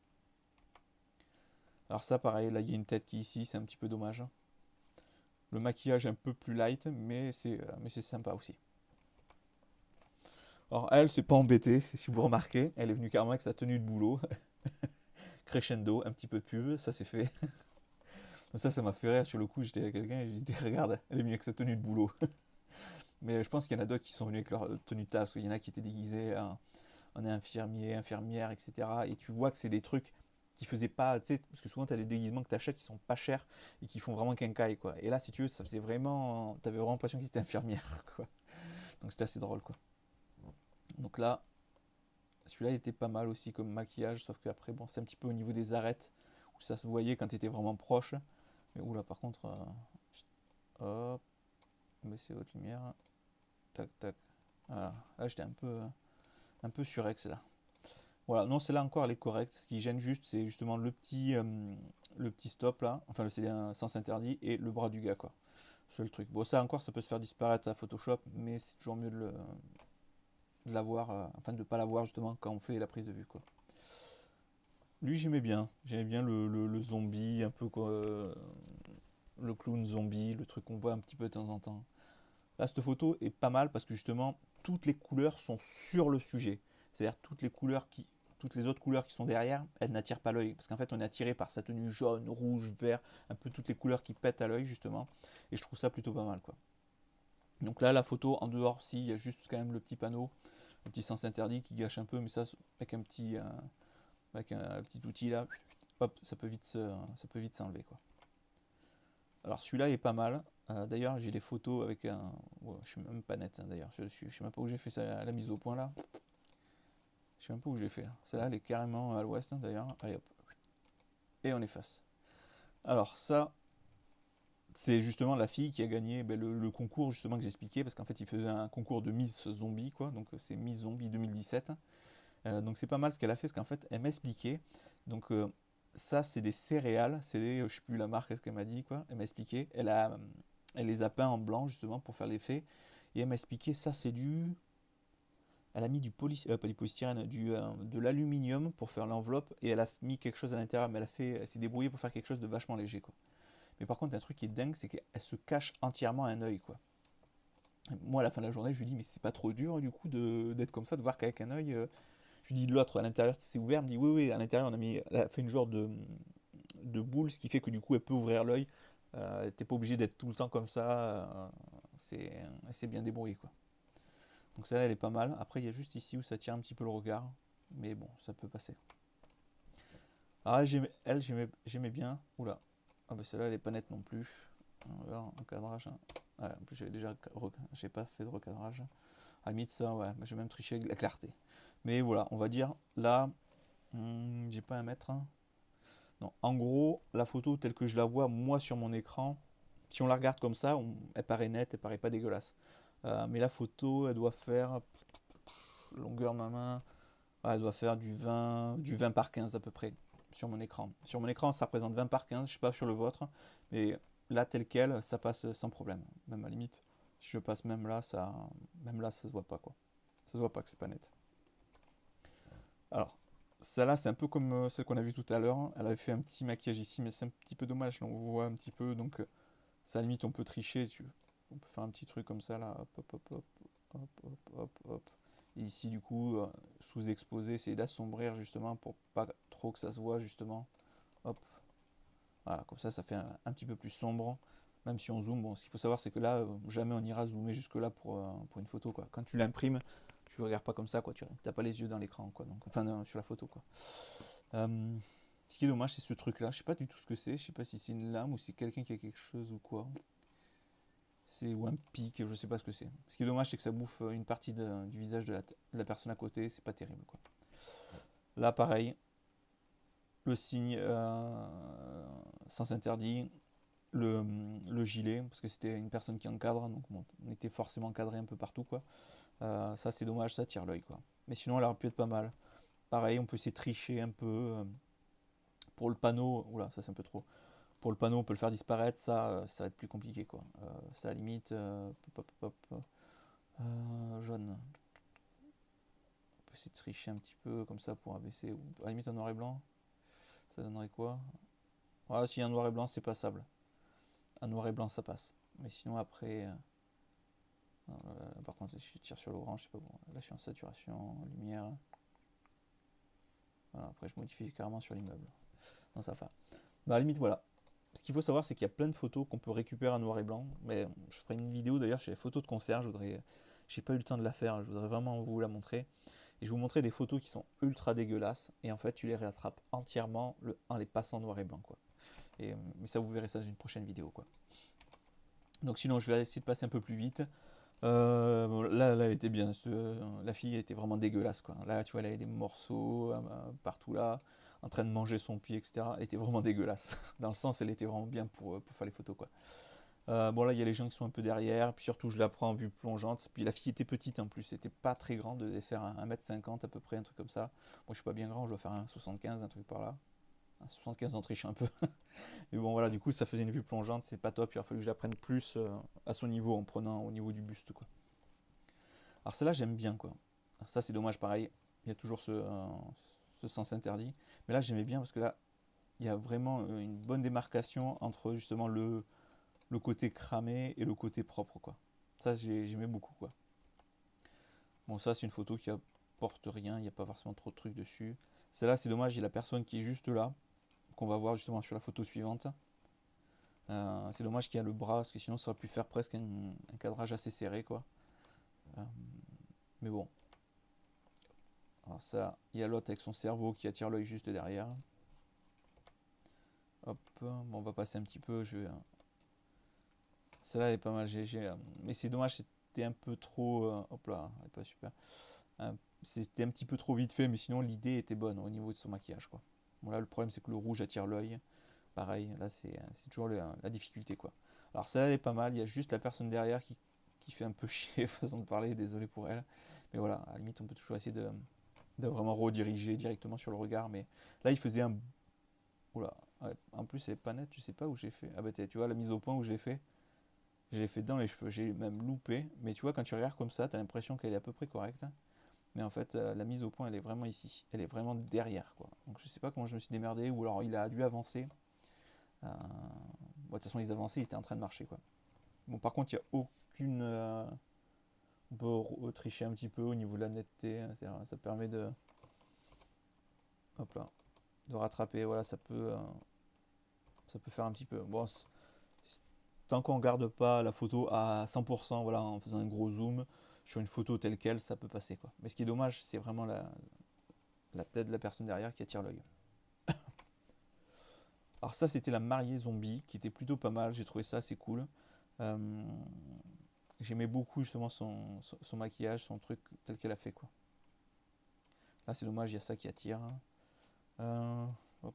Alors ça pareil, là il y a une tête qui est ici, c'est un petit peu dommage. Le maquillage est un peu plus light, mais c'est sympa aussi. Alors elle, c'est pas embêtée, si vous remarquez, elle est venue carrément avec sa tenue de boulot. Crescendo, un petit peu de pub, ça c'est fait. Ça m'a fait rire sur le coup, j'étais avec quelqu'un et j'ai dit regarde, elle est venue avec sa tenue de boulot. Mais je pense qu'il y en a d'autres qui sont venus avec leur tenue de taf, parce qu'il y en a qui étaient déguisés en infirmier, infirmière, etc. Et tu vois que c'est des trucs qui faisaient pas, tu sais, parce que souvent tu as des déguisements que tu achètes qui sont pas chers et qui font vraiment quincaille, quoi. Et là, si tu veux, ça faisait vraiment, t'avais vraiment l'impression qu'ils étaient infirmières, quoi. Donc c'était assez drôle, quoi. Donc là, celui-là était pas mal aussi comme maquillage, sauf qu'après, bon, c'est un petit peu au niveau des arêtes, où ça se voyait quand tu étais vraiment proche. Mais oula, par contre, hop, baisser votre lumière, tac, tac. Voilà, là j'étais un peu surex là. Voilà, non, celle-là encore elle est correcte. Ce qui gêne juste, c'est justement le petit stop là, enfin le CD sens interdit et le bras du gars quoi. C'est le truc. Bon, ça encore, ça peut se faire disparaître à Photoshop, mais c'est toujours mieux de l'avoir, enfin de pas l'avoir justement quand on fait la prise de vue quoi. Lui, j'aimais bien le zombie, un peu quoi, le clown zombie, le truc qu'on voit un petit peu de temps en temps. Là, cette photo est pas mal parce que justement, toutes les couleurs sont sur le sujet. C'est-à-dire toutes les autres couleurs qui sont derrière, elles n'attirent pas l'œil. Parce qu'en fait, on est attiré par sa tenue jaune, rouge, vert, un peu toutes les couleurs qui pètent à l'œil justement. Et je trouve ça plutôt pas mal quoi. Donc là, la photo, en dehors, si, il y a juste quand même le petit panneau, le petit sens interdit qui gâche un peu, mais ça, avec un petit outil là, hop, ça peut vite s'enlever quoi. Alors celui-là est pas mal. D'ailleurs, j'ai les photos avec un. Ouais, je suis même pas net hein, d'ailleurs. Je sais même pas où j'ai fait ça, la mise au point là. Je sais même pas où j'ai fait là. Celle-là, elle est carrément à l'ouest hein, d'ailleurs. Allez hop. Et on efface. Alors ça, c'est justement la fille qui a gagné le concours justement que j'expliquais parce qu'en fait il faisait un concours de Miss Zombie quoi. Donc c'est Miss Zombie 2017. Donc c'est pas mal ce qu'elle a fait parce qu'en fait elle m'a expliqué. Donc ça c'est des céréales, c'est je sais plus la marque qu'elle m'a dit quoi. Elle m'a expliqué. Elle les a peints en blanc justement pour faire l'effet. Et elle m'a expliqué ça c'est elle a mis pas du polystyrène, de l'aluminium pour faire l'enveloppe et elle a mis quelque chose à l'intérieur, mais elle s'est débrouillée pour faire quelque chose de vachement léger quoi. Mais par contre un truc qui est dingue c'est qu'elle se cache entièrement un œil quoi. Moi à la fin de la journée je lui dis mais c'est pas trop dur du coup d'être comme ça, de voir qu'avec un œil. Je lui dis de l'autre à l'intérieur c'est ouvert, elle me dit oui oui à l'intérieur elle a fait une genre de boule, ce qui fait que du coup elle peut ouvrir l'œil. T'es pas obligé d'être tout le temps comme ça. Elle s'est bien débrouillée quoi. Donc celle-là elle est pas mal. Après il y a juste ici où ça tire un petit peu le regard, mais bon ça peut passer. Alors j'aimais bien. Oula. Ah bah celle-là elle est pas nette non plus. On va voir en cadrage. Hein. Ouais, en plus, j'ai pas fait de recadrage. À la limite, ça, ouais, je vais même tricher avec la clarté. Mais voilà, on va dire, là, j'ai pas à mettre. Hein. Non, en gros, la photo telle que je la vois, moi, sur mon écran, si on la regarde comme ça, elle paraît nette, elle paraît pas dégueulasse. Mais la photo, elle doit faire, longueur de ma main, ouais, elle doit faire du 20 par 15 à peu près sur mon écran. Sur mon écran, ça représente 20 par 15, je sais pas sur le vôtre, mais là, tel quel, ça passe sans problème. Même à la limite, si je passe même là, ça se voit pas quoi. Ça se voit pas que c'est pas net. Alors, celle-là, c'est un peu comme celle qu'on a vue tout à l'heure. Elle avait fait un petit maquillage ici, mais c'est un petit peu dommage. Là, on voit un petit peu, donc ça, à la limite, on peut tricher. On peut faire un petit truc comme ça, là. Hop, hop, hop, hop, hop, hop, hop, hop. Et ici, du coup, sous-exposé, essayer d'assombrir justement pour pas trop que ça se voit, justement. Hop. Voilà, comme ça fait un petit peu plus sombre. Même si on zoome, bon, ce qu'il faut savoir, c'est que là, jamais on ira zoomer jusque-là pour une photo, quoi. Quand tu l'imprimes, tu regardes pas comme ça, quoi. Tu n'as pas les yeux dans l'écran, quoi. Donc, enfin, sur la photo, quoi. Ce qui est dommage, c'est ce truc-là. Je sais pas du tout ce que c'est. Je sais pas si c'est une lame ou si c'est quelqu'un qui a quelque chose ou quoi. C'est ou un pic, je sais pas ce que c'est. Ce qui est dommage, c'est que ça bouffe une partie du visage de la personne à côté. C'est pas terrible, quoi. Là, pareil, le signe sens interdit, le gilet, parce que c'était une personne qui encadre, donc bon, on était forcément encadré un peu partout, quoi. Ça, c'est dommage, ça tire l'œil, quoi. Mais sinon, elle aurait pu être pas mal. Pareil, on peut essayer de tricher un peu. Pour le panneau, oula, ça c'est un peu trop. Pour le panneau, on peut le faire disparaître, ça va être plus compliqué, quoi. Ça, à la limite, jaune. On peut essayer de tricher un petit peu, comme ça, pour abaisser. Ou à la limite, en noir et blanc, ça donnerait quoi? Voilà, si un noir et blanc, c'est passable. Un noir et blanc, ça passe. Mais sinon, après. Par contre, je tire sur l'orange, c'est pas bon. Là, je suis en saturation, lumière. Voilà, après, je modifie carrément sur l'immeuble. Non, ça va. Bah, à la limite, voilà. Ce qu'il faut savoir, c'est qu'il y a plein de photos qu'on peut récupérer en noir et blanc. Mais je ferai une vidéo d'ailleurs sur les photos de concert. J'ai pas eu le temps de la faire. Je voudrais vraiment vous la montrer. Et je vous montrer des photos qui sont ultra dégueulasses. Et en fait, tu les rattrapes entièrement en les passant en noir et blanc, quoi. Mais ça, vous verrez ça dans une prochaine vidéo, quoi. Donc sinon, je vais essayer de passer un peu plus vite. Bon, là, elle était bien. La fille, elle était vraiment dégueulasse, quoi. Là, tu vois, elle avait des morceaux partout là, en train de manger son pied, etc. Elle était vraiment dégueulasse. Dans le sens, elle était vraiment bien pour faire les photos, quoi. Bon, là, il y a les gens qui sont un peu derrière. Puis surtout, je la prends en vue plongeante. Puis la fille était petite en plus. C'était pas très grande. Elle devait faire 1m50 à peu près, un truc comme ça. Moi, je suis pas bien grand. Je dois faire 1m75, un truc par là. 1m75 en triche un peu. Mais bon, voilà, du coup, ça faisait une vue plongeante, c'est pas top. Il a fallu que je la prenne plus à son niveau, en prenant au niveau du buste, quoi. Alors, celle-là, j'aime bien, quoi. Alors, ça, c'est dommage, pareil. Il y a toujours ce sens interdit. Mais là, j'aimais bien parce que là, il y a vraiment une bonne démarcation entre justement le côté cramé et le côté propre, quoi. Ça, j'aimais beaucoup, quoi. Bon, ça, c'est une photo qui apporte rien. Il n'y a pas forcément trop de trucs dessus. Celle-là, c'est dommage. Il y a la personne qui est juste là, qu'on va voir justement sur la photo suivante. C'est dommage qu'il y a le bras, parce que sinon ça aurait pu faire presque un cadrage assez serré, quoi. Euh, mais bon. Alors ça, il y a l'autre avec son cerveau qui attire l'œil juste derrière. Hop, bon, on va passer un petit peu. Celle-là elle est pas mal. Mais c'est dommage, c'était un peu trop. Hop là, elle est pas super. C'était un petit peu trop vite fait, mais sinon l'idée était bonne au niveau de son maquillage, quoi. Bon, là, le problème c'est que le rouge attire l'œil. Pareil, là c'est toujours la difficulté, quoi. Alors celle-là elle est pas mal, il y a juste la personne derrière qui fait un peu chier, façon de parler, désolé pour elle. Mais voilà, à la limite on peut toujours essayer de vraiment rediriger directement sur le regard. Mais là il faisait un... Oula, ouais, en plus elle est pas nette, je sais pas où j'ai fait. Ah bah tu vois la mise au point où je l'ai fait dans les cheveux, j'ai même loupé. Mais tu vois quand tu regardes comme ça, t'as l'impression qu'elle est à peu près correcte. Mais en fait, la mise au point, elle est vraiment ici. Elle est vraiment derrière, quoi. Donc je sais pas comment je me suis démerdé, ou alors il a dû avancer. Bon, de toute façon, ils avançaient, ils étaient en train de marcher, quoi. Bon, par contre, il n'y a aucune. On peut tricher un petit peu au niveau de la netteté. Ça permet hop là, de rattraper. Voilà, ça peut faire un petit peu. Bon, tant qu'on ne garde pas la photo à 100%, voilà, en faisant un gros zoom sur une photo telle quelle, ça peut passer, quoi. Mais ce qui est dommage, c'est vraiment la tête de la personne derrière qui attire l'œil. Alors ça, c'était la mariée zombie, qui était plutôt pas mal. J'ai trouvé ça assez cool. Euh, J'aimais beaucoup justement son maquillage, son truc tel qu'elle a fait quoi. Là c'est dommage, il y a ça qui attire. Hop.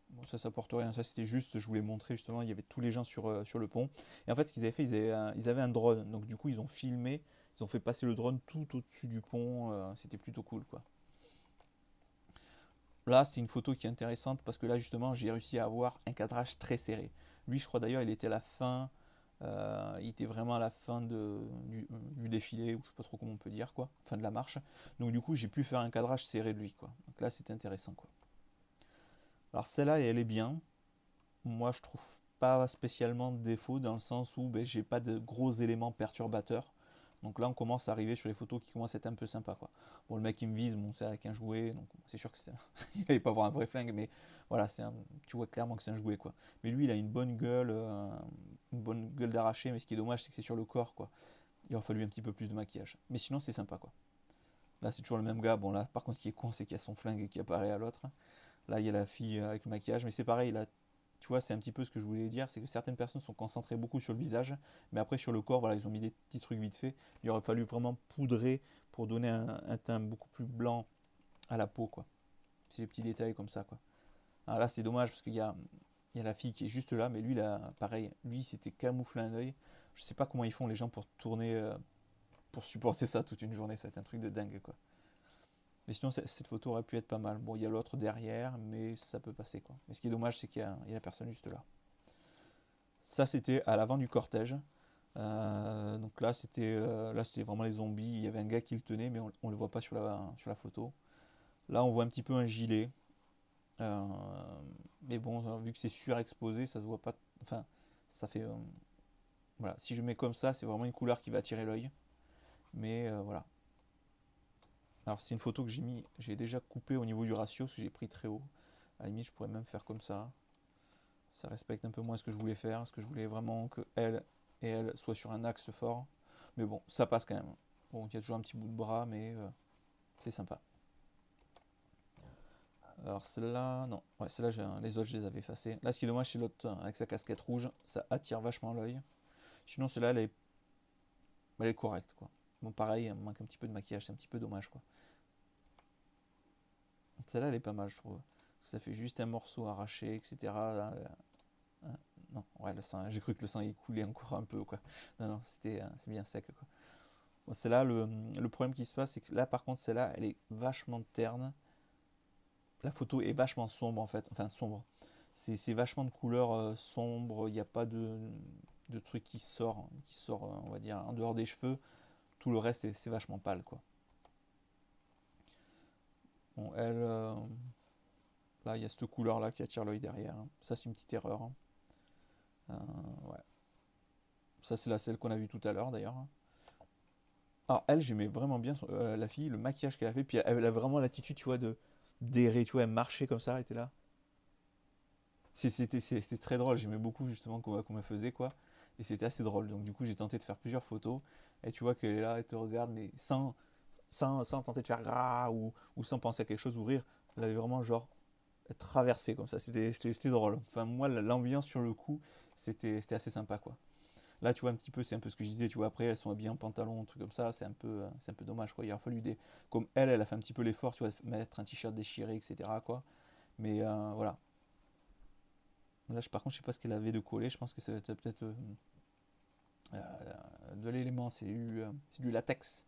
Bon, ça porte rien, ça c'était juste, je voulais montrer justement, il y avait tous les gens sur le pont. Et en fait, ce qu'ils avaient fait, ils avaient un drone, donc du coup, ils ont filmé, ils ont fait passer le drone tout au-dessus du pont, c'était plutôt cool quoi. Là, c'est une photo qui est intéressante parce que là, justement, j'ai réussi à avoir un cadrage très serré. Lui, je crois d'ailleurs, il était à la fin, il était vraiment à la fin du défilé, ou je sais pas trop comment on peut dire quoi, fin de la marche. Donc du coup, j'ai pu faire un cadrage serré de lui quoi. Donc là, c'était intéressant quoi. Alors celle-là, elle est bien. Moi, je trouve pas spécialement de défaut dans le sens où ben, j'ai pas de gros éléments perturbateurs. Donc là, on commence à arriver sur les photos qui commencent à être un peu sympas, quoi. Bon, le mec il me vise, bon, c'est avec un jouet, donc c'est sûr que il allait pas avoir un vrai flingue, mais voilà, tu vois clairement que c'est un jouet, quoi. Mais lui, il a une bonne gueule d'arraché, mais ce qui est dommage, c'est que c'est sur le corps, quoi. Il aurait fallu un petit peu plus de maquillage. Mais sinon, c'est sympa, quoi. Là, c'est toujours le même gars. Bon, là, par contre, ce qui est con, c'est qu'il y a son flingue qui apparaît à l'autre. Là, il y a la fille avec le maquillage, mais c'est pareil, là, tu vois, c'est un petit peu ce que je voulais dire, c'est que certaines personnes sont concentrées beaucoup sur le visage, mais après sur le corps, voilà, ils ont mis des petits trucs vite fait. Il aurait fallu vraiment poudrer pour donner un teint beaucoup plus blanc à la peau, quoi. C'est les petits détails comme ça, quoi. Alors là, c'est dommage parce qu'il y a la fille qui est juste là, mais lui, là, pareil, lui, c'était camouflé un œil. Je sais pas comment ils font les gens pour tourner, pour supporter ça toute une journée, ça va être un truc de dingue, quoi. Mais sinon, cette photo aurait pu être pas mal. Bon, il y a l'autre derrière, mais ça peut passer, quoi. Mais ce qui est dommage, c'est qu'il y a la personne juste là. Ça, c'était à l'avant du cortège. Donc là, c'était vraiment les zombies. Il y avait un gars qui le tenait, mais on le voit pas sur la photo. Là, on voit un petit peu un gilet. Euh, mais bon, vu que c'est surexposé, ça se voit pas. Enfin, ça fait. Voilà. Si je mets comme ça, c'est vraiment une couleur qui va attirer l'œil. Mais voilà. Alors, c'est une photo que j'ai déjà coupé au niveau du ratio, parce que j'ai pris très haut. À la limite, je pourrais même faire comme ça. Ça respecte un peu moins ce que je voulais faire, parce que je voulais vraiment que elle et elle soient sur un axe fort. Mais bon, ça passe quand même. Bon, il y a toujours un petit bout de bras, mais c'est sympa. Alors celle-là, non. Ouais, celle-là, les autres, je les avais effacées. Là, ce qui est dommage, c'est l'autre avec sa casquette rouge. Ça attire vachement l'œil. Sinon, celle-là, elle est correcte, quoi. Bon, pareil, elle manque un petit peu de maquillage, c'est un petit peu dommage, quoi. Celle-là, elle est pas mal, je trouve. Ça fait juste un morceau arraché, etc. Là, non, ouais, le sang, j'ai cru que le sang y coulait encore un peu, quoi. Non, non, c'est bien sec, quoi. Bon, c'est là le problème qui se passe, c'est que là, par contre, celle-là, elle est vachement terne. La photo est vachement sombre, en fait. Enfin, sombre. C'est vachement de couleurs sombres. Il n'y a pas de truc qui sort, on va dire, en dehors des cheveux. Tout le reste, c'est vachement pâle, quoi. Bon, elle, là, il y a cette couleur-là qui attire l'œil derrière, hein. Ça, c'est une petite erreur, hein. Ouais. Ça, c'est celle qu'on a vue tout à l'heure, d'ailleurs, hein. Alors, elle, j'aimais vraiment bien la fille, le maquillage qu'elle a fait. Puis elle a vraiment l'attitude, tu vois, d'errer, tu vois, elle marchait comme ça, elle était là. C'est très drôle, j'aimais beaucoup justement qu'on me faisait, quoi. Et c'était assez drôle. Donc, du coup, j'ai tenté de faire plusieurs photos. Et tu vois qu'elle est là, elle te regarde, mais sans tenter de faire gras ou sans penser à quelque chose ou rire. Elle avait vraiment, genre, traversé comme ça. C'était drôle. Enfin, moi, l'ambiance sur le coup, c'était assez sympa, quoi. Là, tu vois, un petit peu, c'est un peu ce que je disais, tu vois, après, elles sont habillées en pantalon, un truc comme ça, c'est un peu dommage, quoi. Il aurait fallu des. Comme elle a fait un petit peu l'effort, tu vois, de mettre un t-shirt déchiré, etc., quoi. Mais voilà. Là, par contre, je sais pas ce qu'elle avait de collé, je pense que c'était peut-être de l'élément, c'est du latex.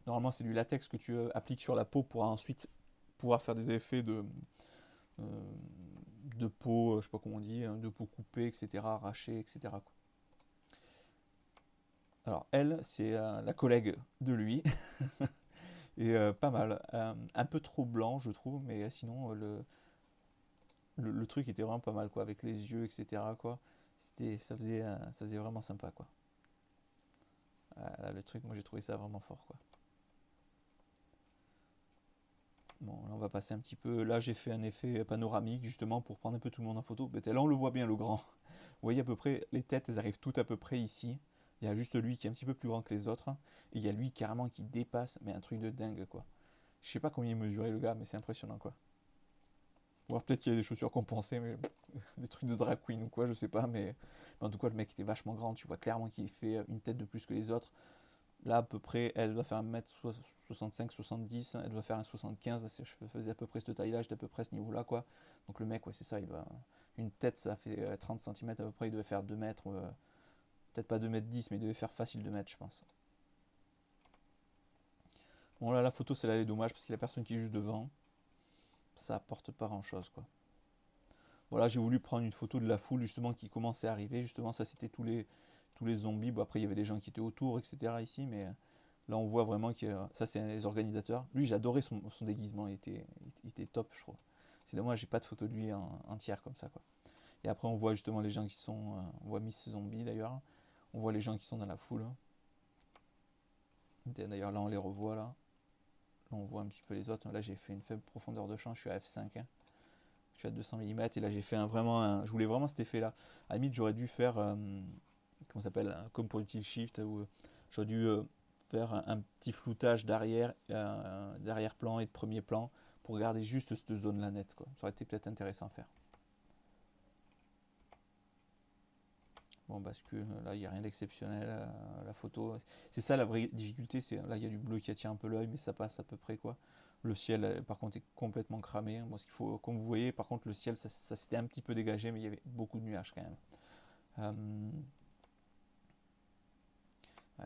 Normalement, c'est du latex que tu appliques sur la peau pour ensuite pouvoir faire des effets euh, de peau, je sais pas comment on dit, hein, de peau coupée, etc., arrachée, etc., quoi. Alors, elle, c'est la collègue de lui. Et pas mal. Un peu trop blanc, je trouve, mais sinon, le truc était vraiment pas mal, quoi, avec les yeux, etc., quoi. Ça faisait vraiment sympa, quoi. Là, le truc, moi, j'ai trouvé ça vraiment fort, quoi. Bon, là, on va passer un petit peu. Là, j'ai fait un effet panoramique, justement, pour prendre un peu tout le monde en photo. Mais là, on le voit bien, le grand. Vous voyez à peu près, les têtes, elles arrivent toutes à peu près ici. Il y a juste lui qui est un petit peu plus grand que les autres. Et il y a lui, carrément, qui dépasse, mais un truc de dingue, quoi. Je sais pas combien il mesurait, le gars, mais c'est impressionnant, quoi. Ou alors peut-être qu'il y a des chaussures compensées, mais des trucs de drag queen ou quoi, je sais pas. Mais en tout cas, le mec était vachement grand. Tu vois clairement qu'il fait une tête de plus que les autres. Là, à peu près, elle doit faire 1m65-70, elle doit faire un 75. Je faisais à peu près cette taille-là, j'étais à peu près à ce niveau-là, quoi. Donc le mec, ouais, c'est ça, il doit. Une tête, ça fait 30 cm à peu près, il devait faire 2 mètres. Peut-être pas 2 m 10, mais il devait faire facile 2 mètres, je pense. Bon, là, la photo, celle-là, elle est dommage parce qu'il y a la personne qui est juste devant. Ça apporte pas grand-chose, quoi. Voilà, j'ai voulu prendre une photo de la foule justement qui commençait à arriver. Justement, ça c'était tous les zombies. Bon, après, il y avait des gens qui étaient autour, etc. ici, mais là on voit vraiment que ça c'est les organisateurs. Lui, j'adorais son déguisement, il était top, je trouve. C'est dommage, j'ai pas de photo de lui entière comme ça, quoi. Et après, on voit justement les gens qui sont. On voit Miss Zombie d'ailleurs. On voit les gens qui sont dans la foule. D'ailleurs, là on les revoit là. Là, on voit un petit peu les autres. Là, j'ai fait une faible profondeur de champ, je suis à F5. Je suis à 200 mm et là j'ai fait je voulais vraiment cet effet là. À la limite j'aurais dû faire comment ça s'appelle, comme pour le tilt shift où j'aurais dû faire un petit floutage d'arrière-plan et de premier plan pour garder juste cette zone là nette, quoi. Ça aurait été peut-être intéressant à faire. Bon, parce que là il n'y a rien d'exceptionnel, la photo. C'est ça la vraie difficulté, c'est là il y a du bleu qui attire un peu l'œil mais ça passe à peu près, quoi. Le ciel, par contre, est complètement cramé. Moi, ce qu'il faut, comme vous voyez, par contre, le ciel, ça s'était un petit peu dégagé, mais il y avait beaucoup de nuages quand même.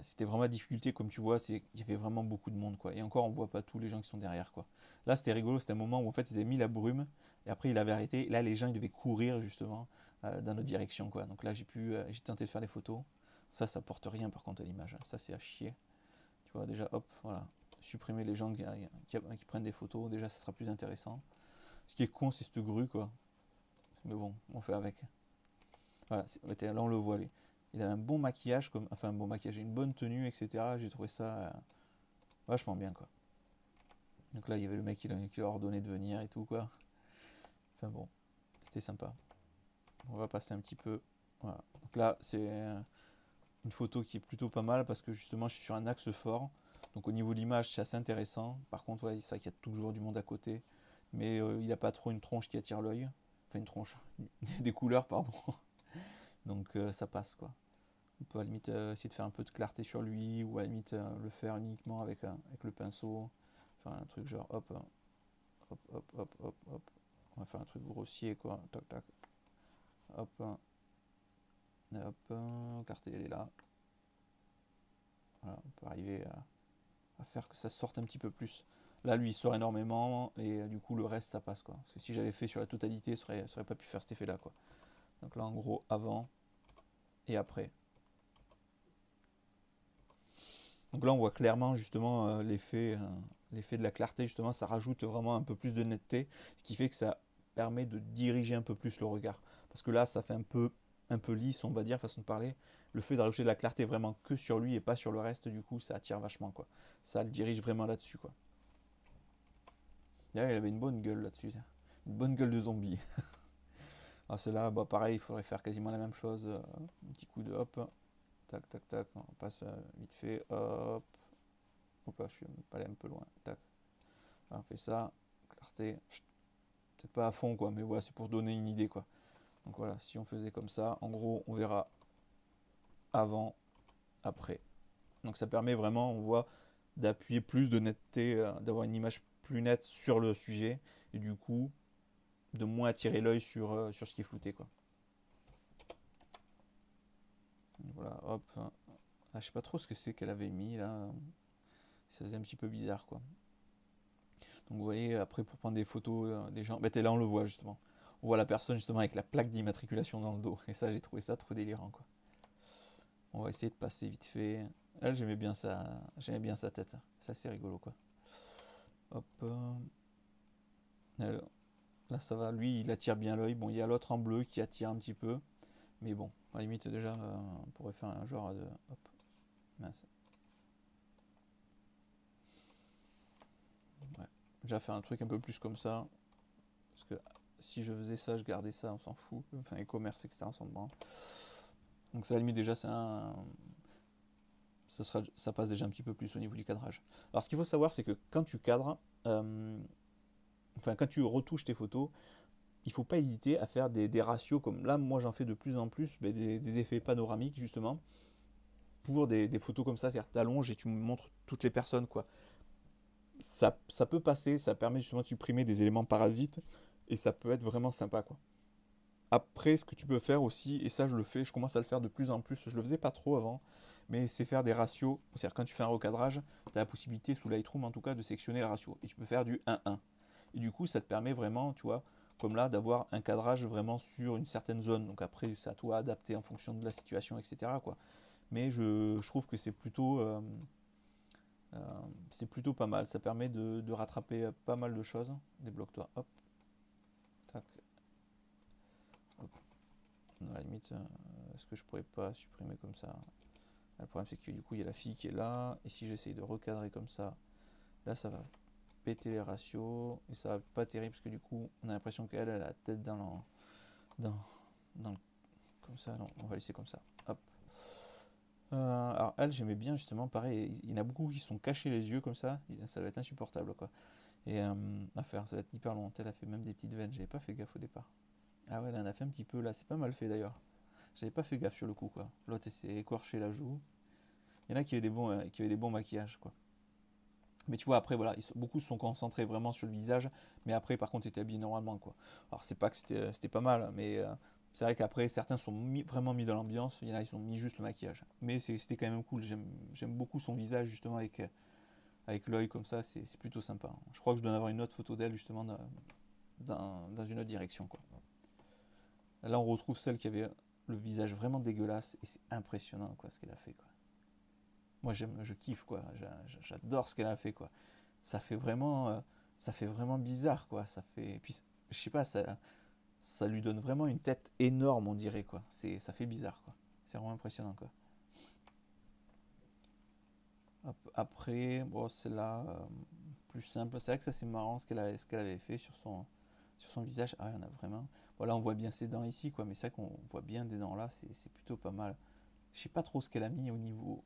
C'était vraiment la difficulté, comme tu vois, il y avait vraiment beaucoup de monde, quoi. Et encore, on voit pas tous les gens qui sont derrière, quoi. Là, c'était rigolo, c'était un moment où en fait, ils avaient mis la brume, et après, il avait arrêté. Et là, les gens, ils devaient courir justement dans notre direction, quoi. Donc là, j'ai tenté de faire des photos. Ça porte rien, par contre, à l'image. Ça, c'est à chier. Tu vois, déjà, hop, voilà. Supprimer les gens qui prennent des photos, déjà, ça sera plus intéressant. Ce qui est con, c'est cette grue, quoi. Mais bon, on fait avec. Voilà, là, on le voit, lui. Il a un bon maquillage, enfin un bon maquillage, une bonne tenue, etc. J'ai trouvé ça vachement bien, quoi. Donc là, il y avait le mec qui leur a ordonné de venir et tout, quoi. Enfin bon, c'était sympa. On va passer un petit peu. Voilà. Donc là, c'est une photo qui est plutôt pas mal parce que justement, je suis sur un axe fort. Donc au niveau de l'image, c'est assez intéressant. Par contre, ouais, c'est vrai qu'il y a toujours du monde à côté. Mais il n'a pas trop une tronche qui attire l'œil. Enfin, une tronche. Des couleurs, pardon. Donc ça passe, quoi. On peut à la limite essayer de faire un peu de clarté sur lui, ou à la limite le faire uniquement avec le pinceau. Faire un truc genre hop, hop, hop, hop, hop, hop. On va faire un truc grossier, quoi. Tac, tac. Hop, hop, clarté elle est là. Voilà, on peut arriver à faire que ça sorte un petit peu plus. Là, lui, il sort énormément, et du coup, le reste, ça passe, quoi. Parce que si j'avais fait sur la totalité, ça aurait pas pu faire cet effet-là, quoi. Donc là, en gros, avant et après. Donc là, on voit clairement justement l'effet de la clarté, justement, ça rajoute vraiment un peu plus de netteté, ce qui fait que ça permet de diriger un peu plus le regard. Parce que là, ça fait un peu lisse, on va dire, façon de parler. Le fait de rajouter de la clarté vraiment que sur lui et pas sur le reste, du coup, ça attire vachement, quoi. Ça le dirige vraiment là-dessus, quoi. D'ailleurs, il avait une bonne gueule là-dessus, une bonne gueule de zombie. Alors celle-là, bah, pareil, il faudrait faire quasiment la même chose. Un petit coup de hop, tac, tac, tac, on passe vite fait, hop. Hop, je suis pas allé un peu loin, tac. Alors, on fait ça, clarté, peut-être pas à fond, quoi, mais voilà, c'est pour donner une idée, quoi. Donc voilà, si on faisait comme ça, en gros, on verra avant, après. Donc ça permet vraiment, on voit, d'appuyer plus de netteté, d'avoir une image plus nette sur le sujet, et du coup, de moins attirer l'œil sur ce qui est flouté, quoi. Donc voilà, hop. Là, je sais pas trop ce que c'est qu'elle avait mis, là. Ça faisait un petit peu bizarre, quoi. Donc vous voyez, après pour prendre des photos des gens, bah, là on le voit justement. On voit la personne justement avec la plaque d'immatriculation dans le dos. Et ça, j'ai trouvé ça trop délirant, quoi. On va essayer de passer vite fait. Elle, j'aimais bien sa tête. Ça, c'est rigolo, quoi. Hop. Alors, là, ça va. Lui, il attire bien l'œil. Bon, il y a l'autre en bleu qui attire un petit peu. Mais bon, à la limite, déjà, on pourrait faire un genre de... Hop. Mince. Ouais. Déjà faire un truc un peu plus comme ça. Parce que si je faisais ça, je gardais ça, on s'en fout. Enfin, e-commerce, etc., on s'en branle. Donc ça, à la limite, déjà, ça passe déjà un petit peu plus au niveau du cadrage. Alors, ce qu'il faut savoir, c'est que quand tu cadres, enfin, quand tu retouches tes photos, il faut pas hésiter à faire des ratios comme là, moi j'en fais de plus en plus, mais des effets panoramiques justement, pour des photos comme ça, c'est-à-dire t'allonges et tu me montres toutes les personnes, quoi. Ça peut passer, ça permet justement de supprimer des éléments parasites, et ça peut être vraiment sympa, quoi. Après, ce que tu peux faire aussi, et ça je le fais, je commence à le faire de plus en plus, je le faisais pas trop avant, mais c'est faire des ratios, c'est-à-dire quand tu fais un recadrage, tu as la possibilité sous Lightroom en tout cas de sectionner le ratio, et tu peux faire du 1-1. Et du coup, ça te permet vraiment, tu vois, comme là, d'avoir un cadrage vraiment sur une certaine zone. Donc après, c'est à toi d'adapter en fonction de la situation, etc., quoi. Mais je trouve que euh, c'est plutôt pas mal. Ça permet de rattraper pas mal de choses. Débloque-toi, hop, tac, hop. À la limite, est-ce que je pourrais pas supprimer comme ça? Le problème, c'est que du coup, il y a la fille qui est là. Et si j'essaye de recadrer comme ça, là, ça va péter les ratios. Et ça va pas terrible parce que du coup, on a l'impression qu'elle a la tête dans, dans le- comme ça. Non, on va laisser comme ça. Hop. Alors, elle, j'aimais bien justement. Pareil, il y en a beaucoup qui sont cachés les yeux comme ça. Ça va être insupportable, quoi. Et à faire, ça va être hyper long. Elle a fait même des petites veines. J'avais pas fait gaffe au départ. Ah ouais, elle en a fait un petit peu là. C'est pas mal fait d'ailleurs. J'avais pas fait gaffe sur le coup, quoi. L'autre, elle s'est écorché la joue. Il y en a qui avaient des bons maquillages, quoi. Mais tu vois, après, voilà, beaucoup se sont concentrés vraiment sur le visage, mais après, par contre, étaient habillés normalement, quoi. Alors, c'est pas que c'était pas mal, mais c'est vrai qu'après, certains sont vraiment mis dans l'ambiance, il y en a, ils ont mis juste le maquillage. Mais c'était quand même cool, j'aime beaucoup son visage, justement, avec l'œil comme ça, c'est plutôt sympa. Je crois que je dois en avoir une autre photo d'elle, justement, dans une autre direction, quoi. Là, on retrouve celle qui avait le visage vraiment dégueulasse, et c'est impressionnant, quoi, ce qu'elle a fait, quoi. Moi, je kiffe, quoi. J'adore ce qu'elle a fait, quoi. Ça fait vraiment, euh, ça fait vraiment bizarre, quoi. Ça fait, puis, je sais pas, ça lui donne vraiment une tête énorme, on dirait, quoi. Ça fait bizarre, quoi. C'est vraiment impressionnant, quoi. Hop, après, bon, c'est là, plus simple. C'est vrai que ça, c'est marrant ce qu'elle avait fait sur son visage. Ah, il y en a vraiment. Voilà, on voit bien ses dents ici, quoi. Mais c'est vrai qu'on voit bien des dents là, c'est plutôt pas mal. Je sais pas trop ce qu'elle a mis au niveau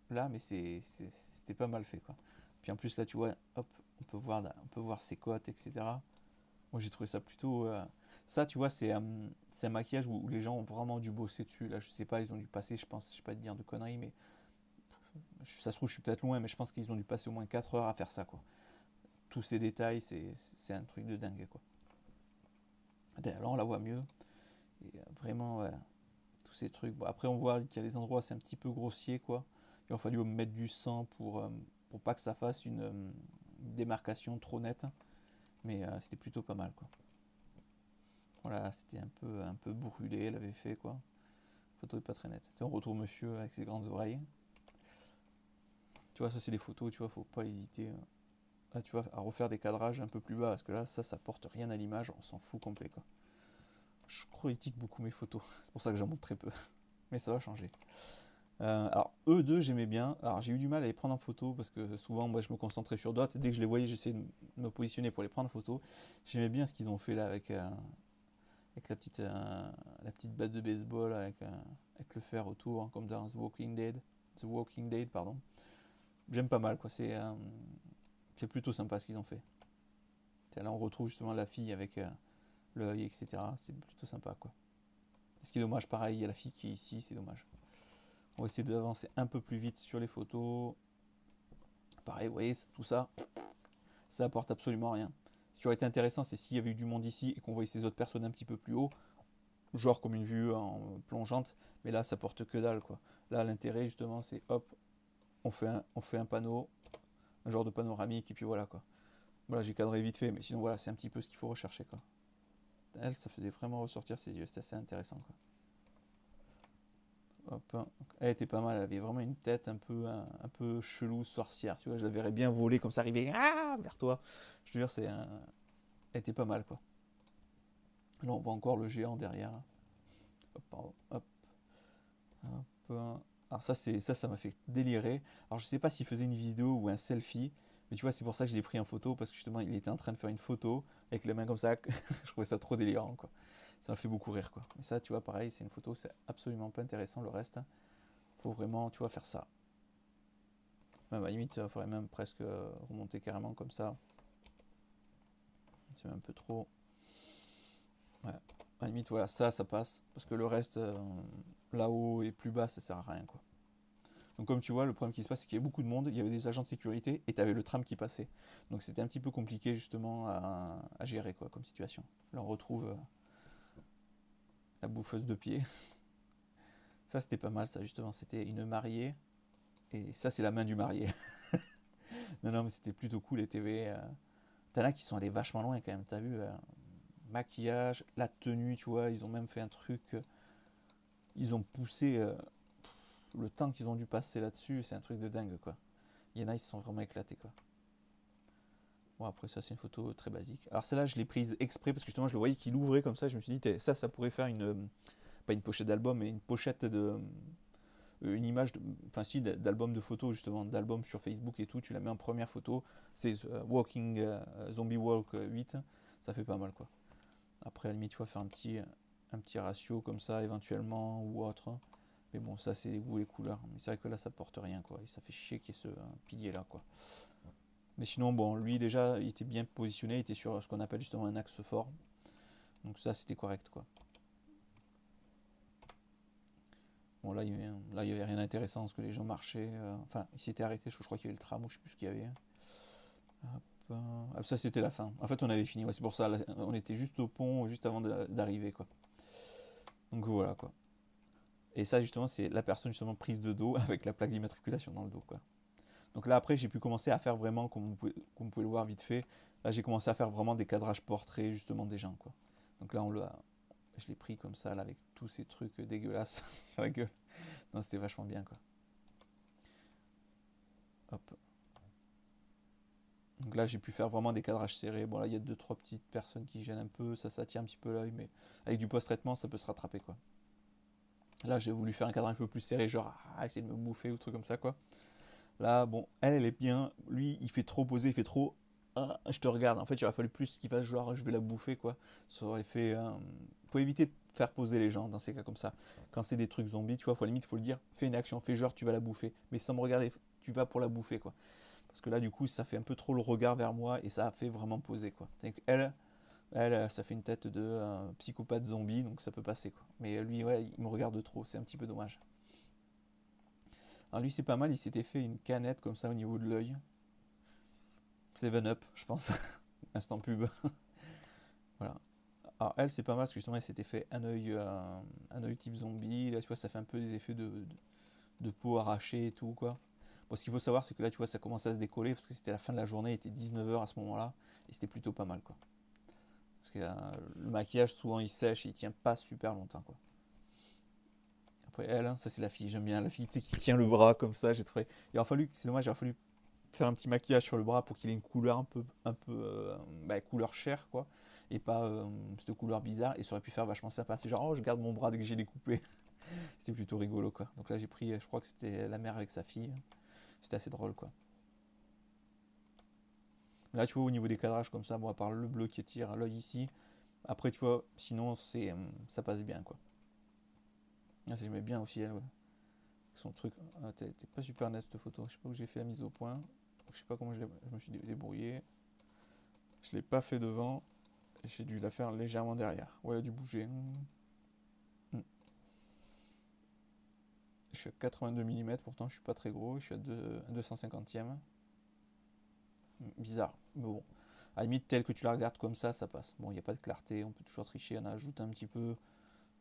là, mais c'était pas mal fait, quoi. Puis en plus, là, tu vois, hop, on peut voir ses côtes, etc. Moi, j'ai trouvé ça plutôt. Ça, tu vois, c'est un maquillage où les gens ont vraiment dû bosser dessus. Là, je sais pas, ils ont dû passer, je pense, je sais pas te dire de conneries, mais ça se trouve, je suis peut-être loin, mais je pense qu'ils ont dû passer au moins 4 heures à faire ça, quoi. Tous ces détails, c'est un truc de dingue, quoi. Là, on la voit mieux. Et vraiment, ouais, tous ces trucs. Bon, après, on voit qu'il y a des endroits, c'est un petit peu grossier, quoi. Il a fallu mettre du sang pour pas que ça fasse une démarcation trop nette. Mais c'était plutôt pas mal, quoi. Voilà, c'était un peu brûlé, elle avait fait, quoi. La photo est pas très nette. On retrouve monsieur avec ses grandes oreilles. Tu vois, ça c'est des photos, tu vois, faut pas hésiter. Là, tu vois, à refaire des cadrages un peu plus bas, parce que là, ça porte rien à l'image, on s'en fout complet, quoi. Je critique beaucoup mes photos, c'est pour ça que j'en montre très peu. Mais ça va changer. Alors, eux deux, j'aimais bien. Alors, j'ai eu du mal à les prendre en photo parce que souvent, moi, je me concentrais sur d'autres. Dès que je les voyais, j'essayais de me positionner pour les prendre en photo. J'aimais bien ce qu'ils ont fait là avec la petite batte de baseball, avec le fer autour, hein, comme dans The Walking Dead. The Walking Dead, pardon. J'aime pas mal, quoi. C'est plutôt sympa ce qu'ils ont fait. Là, on retrouve justement la fille avec l'œil, etc. C'est plutôt sympa, quoi. Ce qui est dommage, pareil, il y a la fille qui est ici, c'est dommage. On va essayer d'avancer un peu plus vite sur les photos. Pareil, vous voyez, tout ça, ça apporte absolument rien. Ce qui aurait été intéressant, c'est s'il y avait eu du monde ici et qu'on voyait ces autres personnes un petit peu plus haut, genre comme une vue en plongeante, mais là, ça porte que dalle, quoi. Là, l'intérêt, justement, c'est hop, on fait un panneau, un genre de panoramique, et puis voilà, quoi. Voilà, j'ai cadré vite fait, mais sinon, voilà, c'est un petit peu ce qu'il faut rechercher, quoi. Elle, ça faisait vraiment ressortir ses yeux, c'était assez intéressant, quoi. Hop, hein. Elle était pas mal, elle avait vraiment une tête un peu chelou, sorcière, tu vois, je la verrais bien voler comme ça, arriver vers toi. Je te jure, elle était pas mal, quoi. Là, on voit encore le géant derrière. Hop, pardon, hop, hop. Alors ça m'a fait délirer. Alors je sais pas s'il faisait une vidéo ou un selfie, mais tu vois, c'est pour ça que je l'ai pris en photo, parce que justement, il était en train de faire une photo avec les mains comme ça. Je trouvais ça trop délirant, quoi. Ça m'a fait beaucoup rire, quoi. Mais ça, tu vois, pareil, c'est une photo, c'est absolument pas intéressant le reste. Faut vraiment, tu vois, faire ça. Même à la limite, il faudrait même presque remonter carrément comme ça. C'est un peu trop. Ouais. À la limite, voilà, ça passe. Parce que le reste, là-haut et plus bas, ça sert à rien, quoi. Donc comme tu vois, le problème qui se passe, c'est qu'il y avait beaucoup de monde, il y avait des agents de sécurité et tu avais le tram qui passait. Donc c'était un petit peu compliqué justement à gérer quoi, comme situation. Là on retrouve la bouffeuse de pied. Ça c'était pas mal ça justement, c'était une mariée et ça c'est la main du marié. Non non mais c'était plutôt cool les TV. T'en as qui sont allés vachement loin quand même, t'as vu maquillage, la tenue tu vois, ils ont même fait un truc, ils ont poussé le temps qu'ils ont dû passer là-dessus, c'est un truc de dingue quoi. Il y en a ils se sont vraiment éclatés quoi. Bon, après, ça, c'est une photo très basique. Alors, celle-là, je l'ai prise exprès parce que justement, je le voyais qu'il ouvrait comme ça. Je me suis dit, ça pourrait faire pas une pochette d'album, mais une pochette une image, enfin, si, d'album de photos, justement, d'album sur Facebook et tout. Tu la mets en première photo. C'est Walking, Zombie Walk 8. Ça fait pas mal, quoi. Après, à la limite, tu vas faire un petit ratio comme ça, éventuellement, ou autre. Mais bon, ça, c'est les goûts et les couleurs. Mais c'est vrai que là, ça porte rien, quoi. Et ça fait chier qu'il y ait ce pilier-là, quoi. Mais sinon, bon, lui déjà, il était bien positionné, il était sur ce qu'on appelle justement un axe fort. Donc ça, c'était correct, quoi. Bon, là, il y avait rien d'intéressant parce que les gens marchaient. Enfin, ils s'étaient arrêtés, je crois qu'il y avait le tram ou je sais plus ce qu'il y avait. Hop, ça, c'était la fin. En fait, on avait fini. Ouais, c'est pour ça, là, on était juste au pont, juste avant d'arriver, quoi. Donc voilà, quoi. Et ça, justement, c'est la personne justement prise de dos avec la plaque d'immatriculation dans le dos, quoi. Donc là, après, j'ai pu commencer à faire vraiment, comme vous pouvez le voir vite fait, là, j'ai commencé à faire vraiment des cadrages portraits, justement, des gens, quoi. Donc là, je l'ai pris comme ça, là, avec tous ces trucs dégueulasses sur la gueule. Non, c'était vachement bien, quoi. Hop. Donc là, j'ai pu faire vraiment des cadrages serrés. Bon, là, il y a deux, trois petites personnes qui gênent un peu, ça tire un petit peu l'œil, mais avec du post-traitement, ça peut se rattraper, quoi. Là, j'ai voulu faire un cadrage un peu plus serré, genre, essayer de me bouffer ou truc comme ça, quoi. Là, bon, elle est bien. Lui, il fait trop poser, il fait trop. Je te regarde. En fait, il aurait fallu plus qu'il fasse genre, je vais la bouffer, quoi. Ça aurait fait. Faut éviter de faire poser les gens dans ces cas comme ça. Quand c'est des trucs zombies, tu vois, faut à la limite, faut le dire. Fais une action, fais genre, tu vas la bouffer. Mais sans me regarder, tu vas pour la bouffer, quoi. Parce que là, du coup, ça fait un peu trop le regard vers moi et ça a fait vraiment poser, quoi. Elle, ça fait une tête de psychopathe zombie, donc ça peut passer, quoi. Mais lui, ouais, il me regarde trop, c'est un petit peu dommage. Alors lui, c'est pas mal, il s'était fait une canette comme ça au niveau de l'œil. 7-Up, je pense. Instant pub. Voilà. Alors elle, c'est pas mal parce que justement, elle s'était fait un œil type zombie. Là, tu vois, ça fait un peu des effets de peau arrachée et tout, quoi. Bon, ce qu'il faut savoir, c'est que là, tu vois, ça commence à se décoller parce que c'était la fin de la journée, il était 19 h à ce moment-là. Et c'était plutôt pas mal, quoi. Parce que le maquillage, souvent, il sèche et il tient pas super longtemps, quoi. Après, elle, hein, ça, c'est la fille. J'aime bien la fille, tu sais, qui tient le bras comme ça. J'ai trouvé. Il aurait fallu, c'est dommage, il aurait fallu faire un petit maquillage sur le bras pour qu'il ait une couleur un peu couleur chair quoi, et pas cette couleur bizarre. Et ça aurait pu faire vachement sympa. C'est genre oh je garde mon bras dès que j'ai découpé. C'était plutôt rigolo quoi. Donc là j'ai pris, je crois que c'était la mère avec sa fille. C'était assez drôle quoi. Là tu vois au niveau des cadrages comme ça, bon à part le bleu qui attire l'œil ici. Après tu vois, sinon c'est ça passe bien quoi. Là j'aimais bien aussi elle ouais. Son truc, t'es pas super net cette photo. Je sais pas où j'ai fait la mise au point. Je sais pas comment je me suis débrouillé. Je l'ai pas fait devant. Et j'ai dû la faire légèrement derrière. Ouais, elle a dû bouger. Je suis à 82 mm, pourtant je suis pas très gros. Je suis à 250e. Bizarre, mais bon. À la limite, tel que tu la regardes comme ça passe. Bon, il n'y a pas de clarté, on peut toujours tricher, on ajoute un petit peu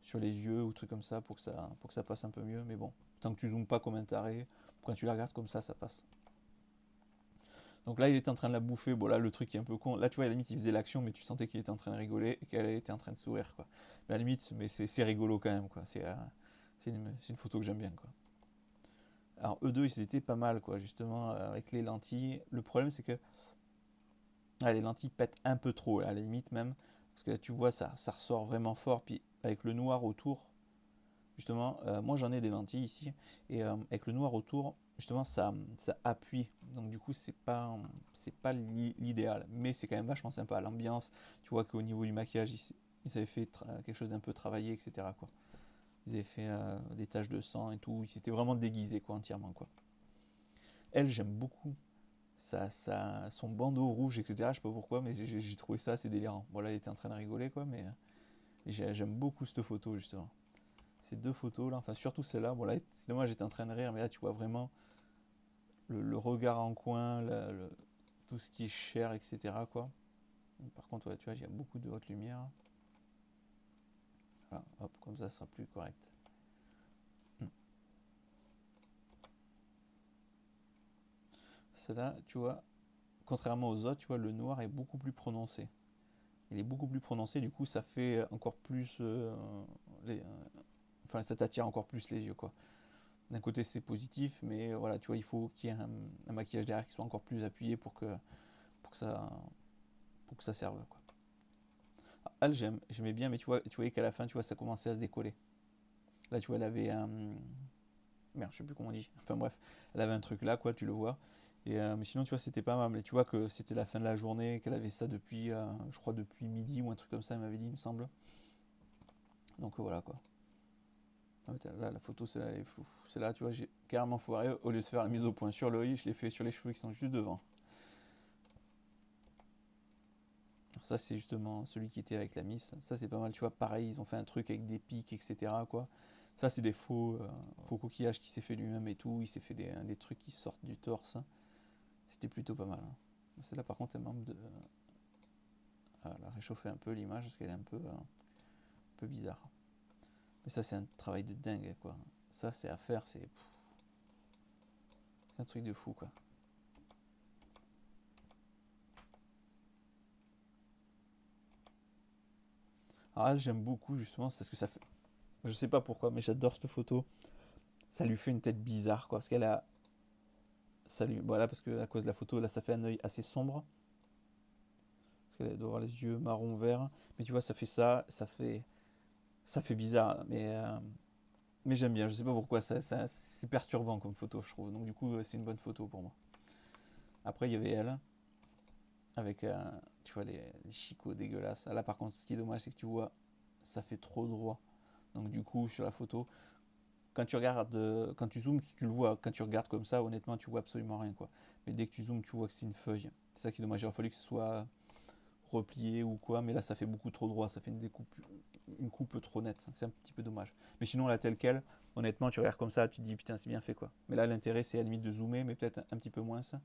sur les yeux ou trucs comme ça pour que ça passe un peu mieux. Mais bon, tant que tu zoomes pas comme un taré, quand tu la regardes comme ça passe. Donc là, il était en train de la bouffer. Bon, là, le truc qui est un peu con. Là, tu vois, à la limite, il faisait l'action, mais tu sentais qu'il était en train de rigoler et qu'elle était en train de sourire, quoi. Mais à la limite, mais c'est rigolo quand même, quoi. C'est une photo que j'aime bien, quoi. Alors, eux deux, ils étaient pas mal, quoi, justement, avec les lentilles. Le problème, c'est que les lentilles pètent un peu trop, à la limite même. Parce que là, tu vois, ça ressort vraiment fort. Puis, avec le noir autour, justement, moi j'en ai des lentilles ici, et avec le noir autour, justement, ça appuie. Donc du coup, c'est pas l'idéal, mais c'est quand même vachement sympa. L'ambiance, tu vois qu'au niveau du maquillage, ils avaient fait quelque chose d'un peu travaillé, etc. quoi. Ils avaient fait des taches de sang et tout. Ils s'étaient vraiment déguisés, quoi, entièrement, quoi. Elle, j'aime beaucoup. Son bandeau rouge, etc. Je sais pas pourquoi, mais j'ai trouvé ça assez délirant. Bon, là, elle était en train de rigoler, quoi, mais Et j'aime beaucoup cette photo justement. Ces deux photos là, enfin surtout celle-là, bon là c'est dommage j'étais en train de rire, mais là tu vois vraiment le regard en coin, tout ce qui est chair, etc. quoi. Par contre, ouais, tu vois, il y a beaucoup de haute lumière. Voilà, hop, comme ça sera plus correct. Celle-là, tu vois, contrairement aux autres, tu vois, le noir est beaucoup plus prononcé. Il est beaucoup plus prononcé, du coup, ça fait encore plus. Enfin, ça t'attire encore plus les yeux, quoi. D'un côté, c'est positif, mais voilà, tu vois, il faut qu'il y ait un maquillage derrière qui soit encore plus appuyé pour que ça, pour que ça serve, quoi. Elle, j'aimais bien, mais tu voyais qu'à la fin, tu vois, ça commençait à se décoller. Là, tu vois, elle avait un. Merde, je sais plus comment on dit. Enfin bref, elle avait un truc là, quoi, tu le vois. Mais sinon, tu vois, c'était pas mal. Mais tu vois que c'était la fin de la journée, qu'elle avait ça depuis, je crois, depuis midi ou un truc comme ça, elle m'avait dit, il me semble. Donc voilà, quoi. Ah, là, la photo, celle-là, elle est floue. Celle-là, tu vois, j'ai carrément foiré. Au lieu de faire la mise au point sur l'œil, je l'ai fait sur les cheveux qui sont juste devant. Alors ça, c'est justement celui qui était avec la miss. Ça, c'est pas mal, tu vois. Pareil, ils ont fait un truc avec des pics, etc., quoi. Ça, c'est des faux coquillages qu'il s'est fait lui-même et tout. Il s'est fait des trucs qui sortent du torse. C'était plutôt pas mal, hein. Celle-là, par contre, elle manque de. Elle a réchauffé un peu l'image parce qu'elle est un peu bizarre. Mais ça, c'est un travail de dingue, quoi. Ça, c'est à faire, c'est un truc de fou, quoi. Alors elle, j'aime beaucoup, justement, c'est ce que ça fait. Je sais pas pourquoi, mais j'adore cette photo. Ça lui fait une tête bizarre, quoi. Parce qu'elle a. Voilà, parce que à cause de la photo, là, ça fait un œil assez sombre. Parce qu'elle doit avoir les yeux marron-vert. Mais tu vois, ça fait ça, ça fait bizarre. Mais j'aime bien, je sais pas pourquoi, c'est perturbant comme photo, je trouve. Donc du coup, c'est une bonne photo pour moi. Après, il y avait elle, avec, tu vois, les chicots dégueulasses. Là, par contre, ce qui est dommage, c'est que tu vois, ça fait trop droit. Donc du coup, sur la photo, quand tu regardes, quand tu zoomes, tu le vois. Quand tu regardes comme ça, honnêtement, tu vois absolument rien, quoi. Mais dès que tu zoomes, tu vois que c'est une feuille. C'est ça qui est dommage. Il aurait fallu que ce soit replié ou quoi, mais là, ça fait beaucoup trop droit. Ça fait une coupe trop nette. C'est un petit peu dommage. Mais sinon, là, tel quel, honnêtement, tu regardes comme ça, tu te dis, putain, c'est bien fait, quoi. Mais là, l'intérêt, c'est à la limite de zoomer, mais peut-être un petit peu moins. Qu'est-ce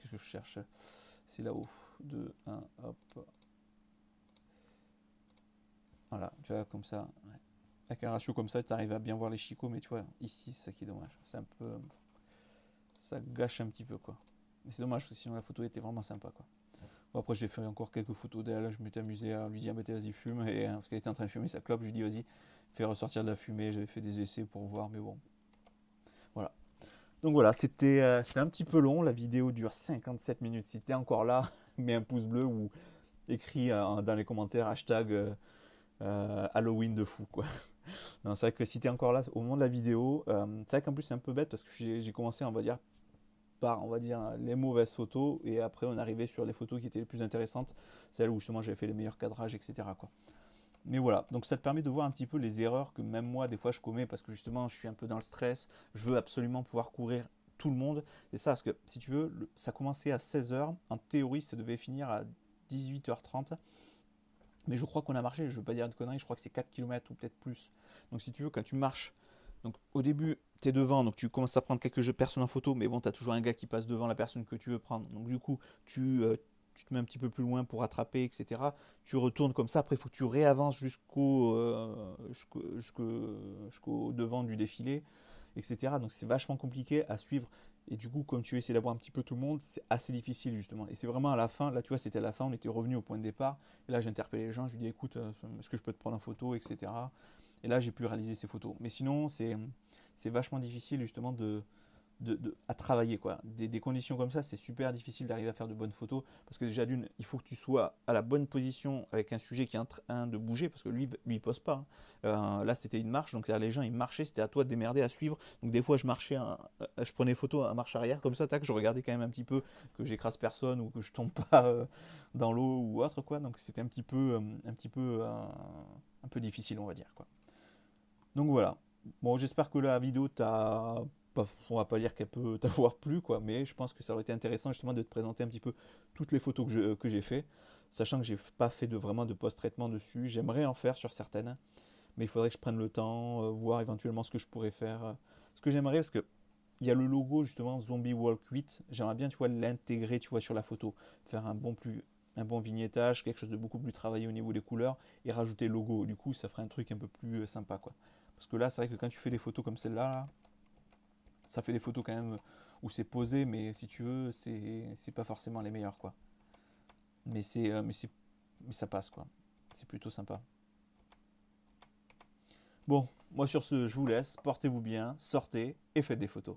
que je cherche? C'est là-haut. 2, 1, hop. Voilà, tu vois, comme ça. Ouais. Avec un ratio comme ça, tu arrives à bien voir les chicots, mais tu vois, ici, c'est ça qui est dommage. C'est un peu. Ça gâche un petit peu, quoi. Mais c'est dommage, parce que sinon, la photo était vraiment sympa, quoi. Bon, après, j'ai fait encore quelques photos d'elle. Je m'étais amusé à lui dire, bah, vas-y, fume. Parce qu'elle était en train de fumer sa clope, je lui dis, vas-y, fais ressortir de la fumée. J'avais fait des essais pour voir, mais bon. Voilà. Donc voilà, c'était un petit peu long. La vidéo dure 57 minutes. Si t'es encore là, mets un pouce bleu ou écris dans les commentaires hashtag Halloween de fou, quoi. Non, c'est vrai que si t'es encore là au moment de la vidéo, c'est vrai qu'en plus c'est un peu bête parce que j'ai commencé, on va dire, par, on va dire, les mauvaises photos et après on arrivait sur les photos qui étaient les plus intéressantes, celles où justement j'avais fait les meilleurs cadrages, etc., quoi. Mais voilà, donc ça te permet de voir un petit peu les erreurs que même moi des fois je commets parce que justement je suis un peu dans le stress, je veux absolument pouvoir couvrir tout le monde. C'est ça, parce que si tu veux, ça commençait à 16h, en théorie ça devait finir à 18h30, mais je crois qu'on a marché, je ne veux pas dire de conneries, je crois que c'est 4 km ou peut-être plus. Donc si tu veux, quand tu marches, donc au début, tu es devant, donc tu commences à prendre quelques personnes en photo, mais bon, tu as toujours un gars qui passe devant la personne que tu veux prendre. Donc du coup, tu te mets un petit peu plus loin pour attraper, etc. Tu retournes comme ça, après il faut que tu réavances jusqu'au devant du défilé, etc. Donc c'est vachement compliqué à suivre. Et du coup, comme tu essaies d'avoir un petit peu tout le monde, c'est assez difficile justement. Et c'est vraiment à la fin, là tu vois, c'était à la fin, on était revenu au point de départ. Et là, j'ai interpellé les gens, je lui ai dit, écoute, est-ce que je peux te prendre en photo, etc. Et là, j'ai pu réaliser ces photos. Mais sinon, c'est vachement difficile justement à travailler, quoi. Des conditions comme ça, c'est super difficile d'arriver à faire de bonnes photos parce que déjà d'une, il faut que tu sois à la bonne position avec un sujet qui est en train de bouger parce que lui il pose pas, hein. Là, c'était une marche, donc les gens ils marchaient, c'était à toi de démerder à suivre. Donc des fois, je marchais, je prenais photo à marche arrière comme ça, tac, je regardais quand même un petit peu que j'écrase personne ou que je tombe pas dans l'eau ou autre, quoi. Donc c'était un peu difficile, on va dire, quoi. Donc voilà. Bon, j'espère que la vidéo t'a pas, on va pas dire qu'elle peut t'avoir plu, quoi, mais je pense que ça aurait été intéressant justement de te présenter un petit peu toutes les photos que j'ai fait. sachant que j'ai pas fait vraiment de post-traitement dessus. J'aimerais en faire sur certaines, mais il faudrait que je prenne le temps, voir éventuellement ce que je pourrais faire. Ce que j'aimerais, parce que il y a le logo justement Zombie Walk 8, j'aimerais bien, tu vois, l'intégrer, tu vois, sur la photo, faire un bon vignettage, quelque chose de beaucoup plus travaillé au niveau des couleurs, et rajouter le logo. Du coup, ça ferait un truc un peu plus sympa, quoi. Parce que là, c'est vrai que quand tu fais des photos comme celle-là, ça fait des photos quand même où c'est posé, mais si tu veux, c'est pas forcément les meilleures, quoi. Mais mais ça passe, quoi. C'est plutôt sympa. Bon, moi sur ce, je vous laisse. Portez-vous bien, sortez et faites des photos.